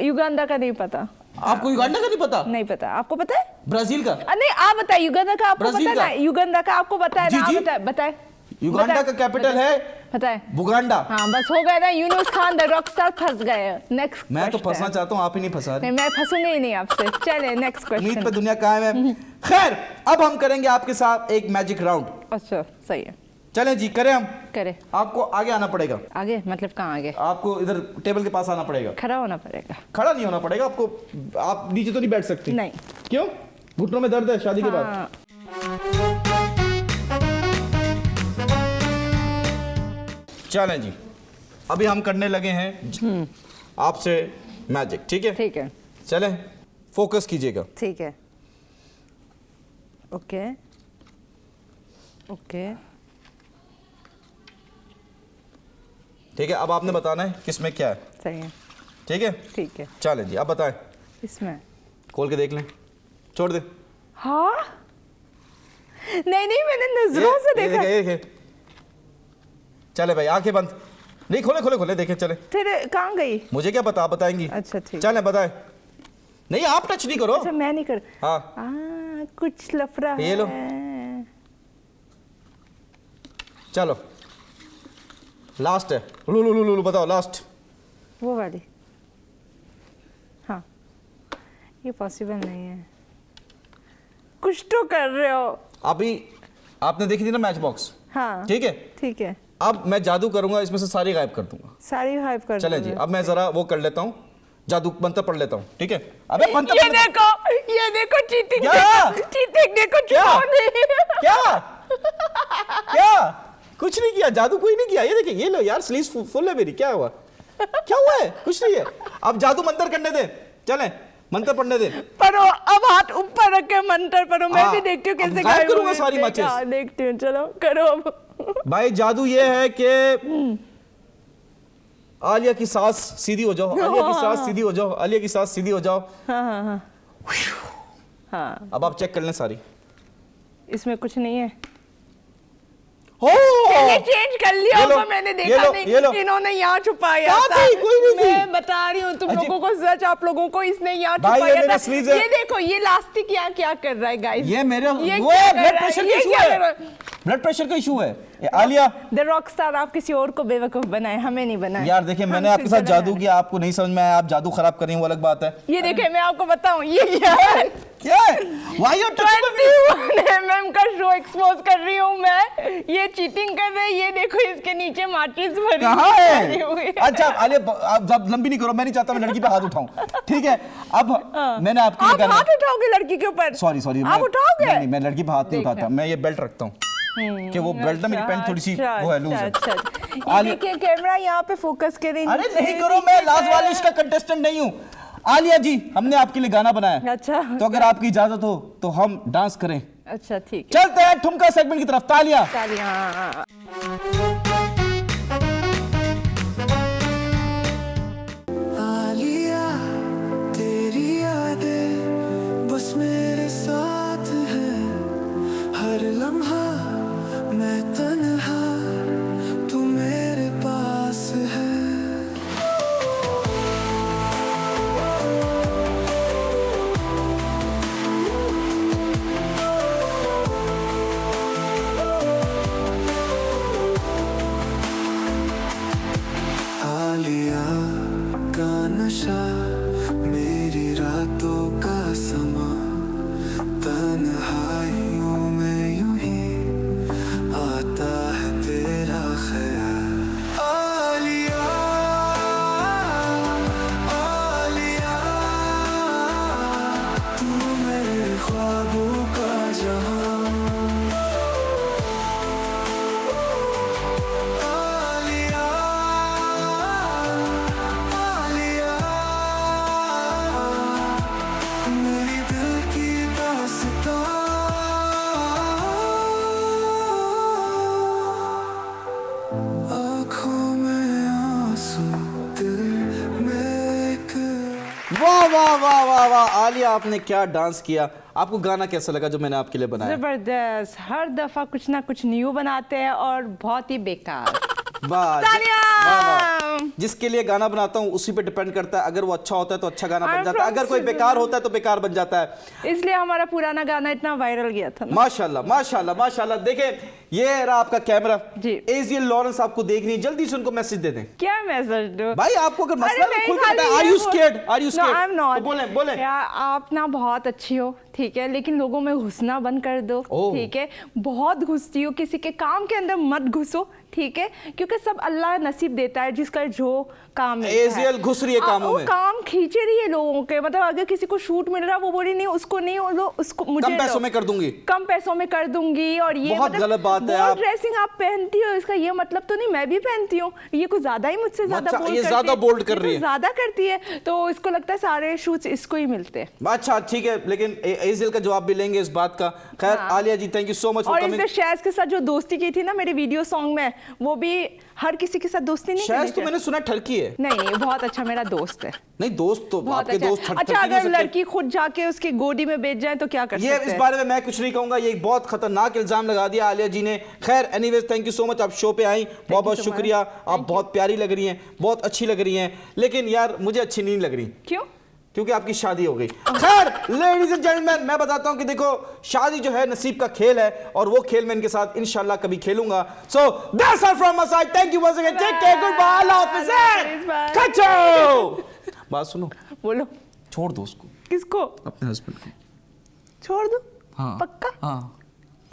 युगांडा का नहीं पता। आपको युगांडा का नहीं पता? नहीं पता। आपको पता है? ब्राजील का? नहीं आप बताइए, युगांडा का आपको ब्राजील पता है का? ना? युगांडा का आपको पता है जी, ना? आप जी। बताए बताए। युगांडा का कैपिटल है पता है? बुगांडा। हाँ बस हो गया ना, यूनुस खान द रॉकस्टार फंस गए। नेक्स्ट। मैं तो फंसना चाहता हूँ, आप ही नहीं फंसा रहे। नहीं मैं फंसूंगी ही नहीं आपसे। चले नेक्स्ट उम्मीद पे क्वेश्चन। दुनिया कायम है। खैर, अब हम करेंगे आपके साथ एक मैजिक राउंड। अच्छा सही है, चलें जी, करें हम। करे। आपको आगे आना पड़ेगा। आगे मतलब कहाँ आगे? आपको इधर टेबल के पास आना पड़ेगा। खड़ा होना पड़ेगा? खड़ा नहीं होना पड़ेगा आपको। आप नीचे तो नहीं बैठ सकती। नहीं। क्यों? घुटनों में दर्द है शादी के बाद? हाँ। चलें जी, अभी हम करने लगे हैं आपसे मैजिक, ठीक है? ठीक है। चलें, फोकस कीजिएगा। ठीक है। ओके ओके ठीक है, अब आपने बताना है किसमें क्या है। सही है। ठीक है? ठीक है। चलें जी, अब बताएं। इसमें खोल के देख लें, छोड़ दे। हाँ नहीं नहीं मैंने नजरों से देखा। ये चले भाई, आंखें बंद। नहीं, खोले खोले खोले, देखें। चले। फिर कहाँ गई? मुझे क्या पता, आप बताएंगी। अच्छा ठीक। चलें, बताएं। नहीं, आप टच नहीं करो। अच्छा मैं नहीं कर। हाँ, कुछ लफड़ा ये लो। है। चलो, लास्ट है। लो लो लो लो, बताओ लास्ट। वो वाली। हाँ ये पॉसिबल नहीं है, कुछ तो कर रहे हो। अभी आपने देखी थी ना मैच बॉक्स? हाँ ठीक है। ठीक है। अब मैं जादू करूंगा, इसमें से सारी गायब कर दूंगा। सारी हाइप कर चलें जी, दोगे। अब मैं जरा वो कर लेता हूँ, जादू मंत्र पढ़ लेता हूँ। ठीक है? अबे मंत्र ये देखो चीटिंग। क्या? चीटिंग देखो। क्या? चुनाव क्या क्या? कुछ नहीं किया, जादू कोई नहीं किया। ये देखिए, ये लो यार, स्लीव फुल है मेरी। क्या हुआ? क्या हुआ है? कुछ नहीं है। अब जादू मंत्र करने दे। चलें, मंत्र पढ़ने दे। पढ़ो, अब हाथ ऊपर रख के मंत्र पढ़ो। मैं हाँ, भी देखती हूँ अब कैसे गायब करूंगा हुए। सारी matches। हाँ, देखती हूँ। चलो करो अब। भाई जादू ये है कि आलिया की सांस सीधी हो जाओ, आलिया की सांस सीधी हो जाओ, आलिया की सांस सीधी हो जाओ। हाँ हाँ हाँ हाँ। अब आप चेक कर लें सारी। इसमें कुछ नहीं है। चेंज कर लिया ये लो, होगा, मैंने ये देखा लो, नहीं, ये लो। इन्होंने यहाँ छुपाया कहाँ था। थी? कोई नहीं थी। मैं बता रही हूँ तुम अजी- लोगों को सच, आप लोगों को इसने यहाँ भाई, ये छुपाया मेरे था। sleeves है। ये देखो ये लास्टिक यहाँ क्या कर रहा है गाइस, ये मेरे ये वो क्या कर ब्लड रहा है? प्रेशर ये का इशू क्या कर रहा है, है? ब्लड प्रेशर का इशू है। ये आलिया द रॉक स्टार आप किसी और को बेवकूफ बनाए, हमें नहीं बनाए। यार देखिए, हम मैंने आपके साथ सिलसिला जादू किया, आपको नहीं समझ में आया, आप जादू खराब कर रही हैं, वो अलग बात है। ये देखिए मैं आपको बताऊं ये क्या है। क्या है? Why you touching my video? 21mm का शो एक्सपोज कर रही हूँ मैं, ये चीटिंग कर रहे हैं। ये देखो इसके नीचे माचिस भरी कहाँ भरी हुई है? अच्छा आलिया, आप लंबी नहीं करो, मैं नहीं चाहता मैं लड़की पे हाथ उठाऊं, ठीक है? अब मैंने आपके लिए आप गाना, हाथ उठाओगे लड़की के ऊपर? सॉरी आप उठाओगे? नहीं, मैं लड़की पे हाथ नहीं उठाता, मैं ये बेल्ट रखता हूँ कि वो बेल्ट ना मेरी पैंट थोड़ी सी वो है, लूज है। ये आलिया- देखिए कैमरा यहाँ पे फोकस करें। अरे नहीं करो, मैं लास्ट वाले इसका कंटेस्टेंट नहीं हूँ। आलिया जी, हमने आपके लिए गाना बनाया, अच्छा तो अगर आपकी इजाजत हो तो हम डांस करें। अच्छा ठीक है, चलते हैं ठुमका सेगमेंट की तरफ। तालियां। हाँ। आलिया तेरी यादें बस मेरे साथ है, हर लम्हा मैं तन्हा तू मेरे पास है। आलिया का नशा मेरी रातों का समा, तन्हाइयों में यूं ही आता है तेरा ख्याल। आलिया आलिया तू मेरे ख्वाबों का जहां। आलिया आलिया मेरी दिल की दास्तां। आँखों में आंसू, दिल में एक वाह वाह वाह वाह वाह आलिया, आपने क्या डांस किया। आपको गाना कैसा लगा जो मैंने आपके लिए बनाया? जबरदस्त, हर दफा कुछ ना कुछ न्यू बनाते हैं और बहुत ही बेकार। वाह, तालियां! वाह, वाह। जिसके लिए गाना बनाता हूँ उसी पे डिपेंड करता है, अगर वो अच्छा होता है तो अच्छा गाना बन I'm जाता है, from अगर कोई बेकार होता है तो बेकार बन जाता है। इसलिए हमारा पुराना गाना इतना वायरल गया था ना। माशाल्लाह माशाल्लाह माशाल्लाह। देखें ये रहा आपका कैमरा जी। एजियल लॉरेंस आपको देख रही है, जल्दी से उनको मैसेज दे दें। क्या मैसेज दो भाई आपको अगर मसला है तो खुल के बताएं। Are you scared? Are you I am not. Scared? बोलें बोलें। यार आप ना बहुत अच्छी हो, ठीक है, लेकिन लोगों में घुसना बंद कर दो, ओह। ठीक है। बहुत घुसती हो, किसी के काम के अंदर मत घुसो, ठीक है, क्योंकि सब अल्लाह नसीब देता है जिसका जो काम मिलता है। एजियल घुस रही है कामों वो में। काम खींचे रही है लोगों के, मतलब अगर किसी को शूट मिल रहा है वो बोली नहीं उसको नहीं, लो उसको मुझे कम पैसों दो। में कर दूंगी। कम पैसों में कर दूंगी। और ये बहुत गलत बात है। आप ड्रेसिंग आप पहनती हो, इसका ये मतलब तो नहीं मैं भी पहनती हूँ। ये कुछ ज्यादा ही मुझसे ज्यादा अच्छा, बोल्ड ये करती ज्यादा है। बोल्ड कर ये रही तो है। ज्यादा करती है, तो इसको लगता है सारे शूट्स इसको ही मिलते हैं। अच्छा ठीक है, लेकिन एजियल का जवाब भी लेंगे इस बात का। खैर हाँ। Aliya ji, thank you so much for और कमिंग। इसने शैज़ के साथ जो दोस्ती की थी ना मेरे वीडियो सॉन्ग में, वो भी हर किसी के साथ दोस्ती नहीं करनी शायद तो चाहिए। मैंने सुना ठरकी है। नहीं, बहुत अच्छा मेरा दोस्त है, नहीं दोस्त तो बहुत आपके दोस्त अच्छा। ठरकी अच्छा नहीं हो अगर सकते। लड़की खुद जाके उसकी गोदी में बैठ जाए तो क्या कर ये सकते इस हैं? बारे में मैं कुछ नहीं कहूंगा, ये एक बहुत खतरनाक इल्जाम लगा दिया आलिया जी ने। खैर anyways, thank you so much, आप शो पे आई, बहुत बहुत so शुक्रिया। much. आप बहुत प्यारी लग रही हैं, बहुत अच्छी लग रही हैं, लेकिन यार मुझे अच्छी नहीं लग रही क्यों? क्योंकि आपकी शादी हो गई। खैर लेडीज एंड जेंटलमैन, मैं बताता हूं कि देखो शादी जो है नसीब का खेल है, और वो खेल मैं इनके साथ इंशाल्लाह कभी खेलूंगा। So that's all from my side, thank you once again, take care, good bye, अल्लाह हाफिज़, Bye. कचो। बात सुनो, बोलो। छोड़ दो उसको, किसको अपने हस्बैंड को। छोड़ दो? हाँ पक्का? हाँ।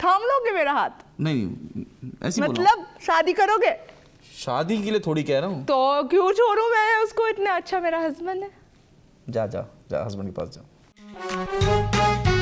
थाम लोगे मेरा हाथ? नहीं ऐसी बोलो, मतलब शादी करोगे? शादी के लिए थोड़ी कह रहा हूँ। तो क्यों छोड़ूं मैं उसको, इतना अच्छा मेरा हस्बैंड है। जा जा जा हस्बैंड के पास जा।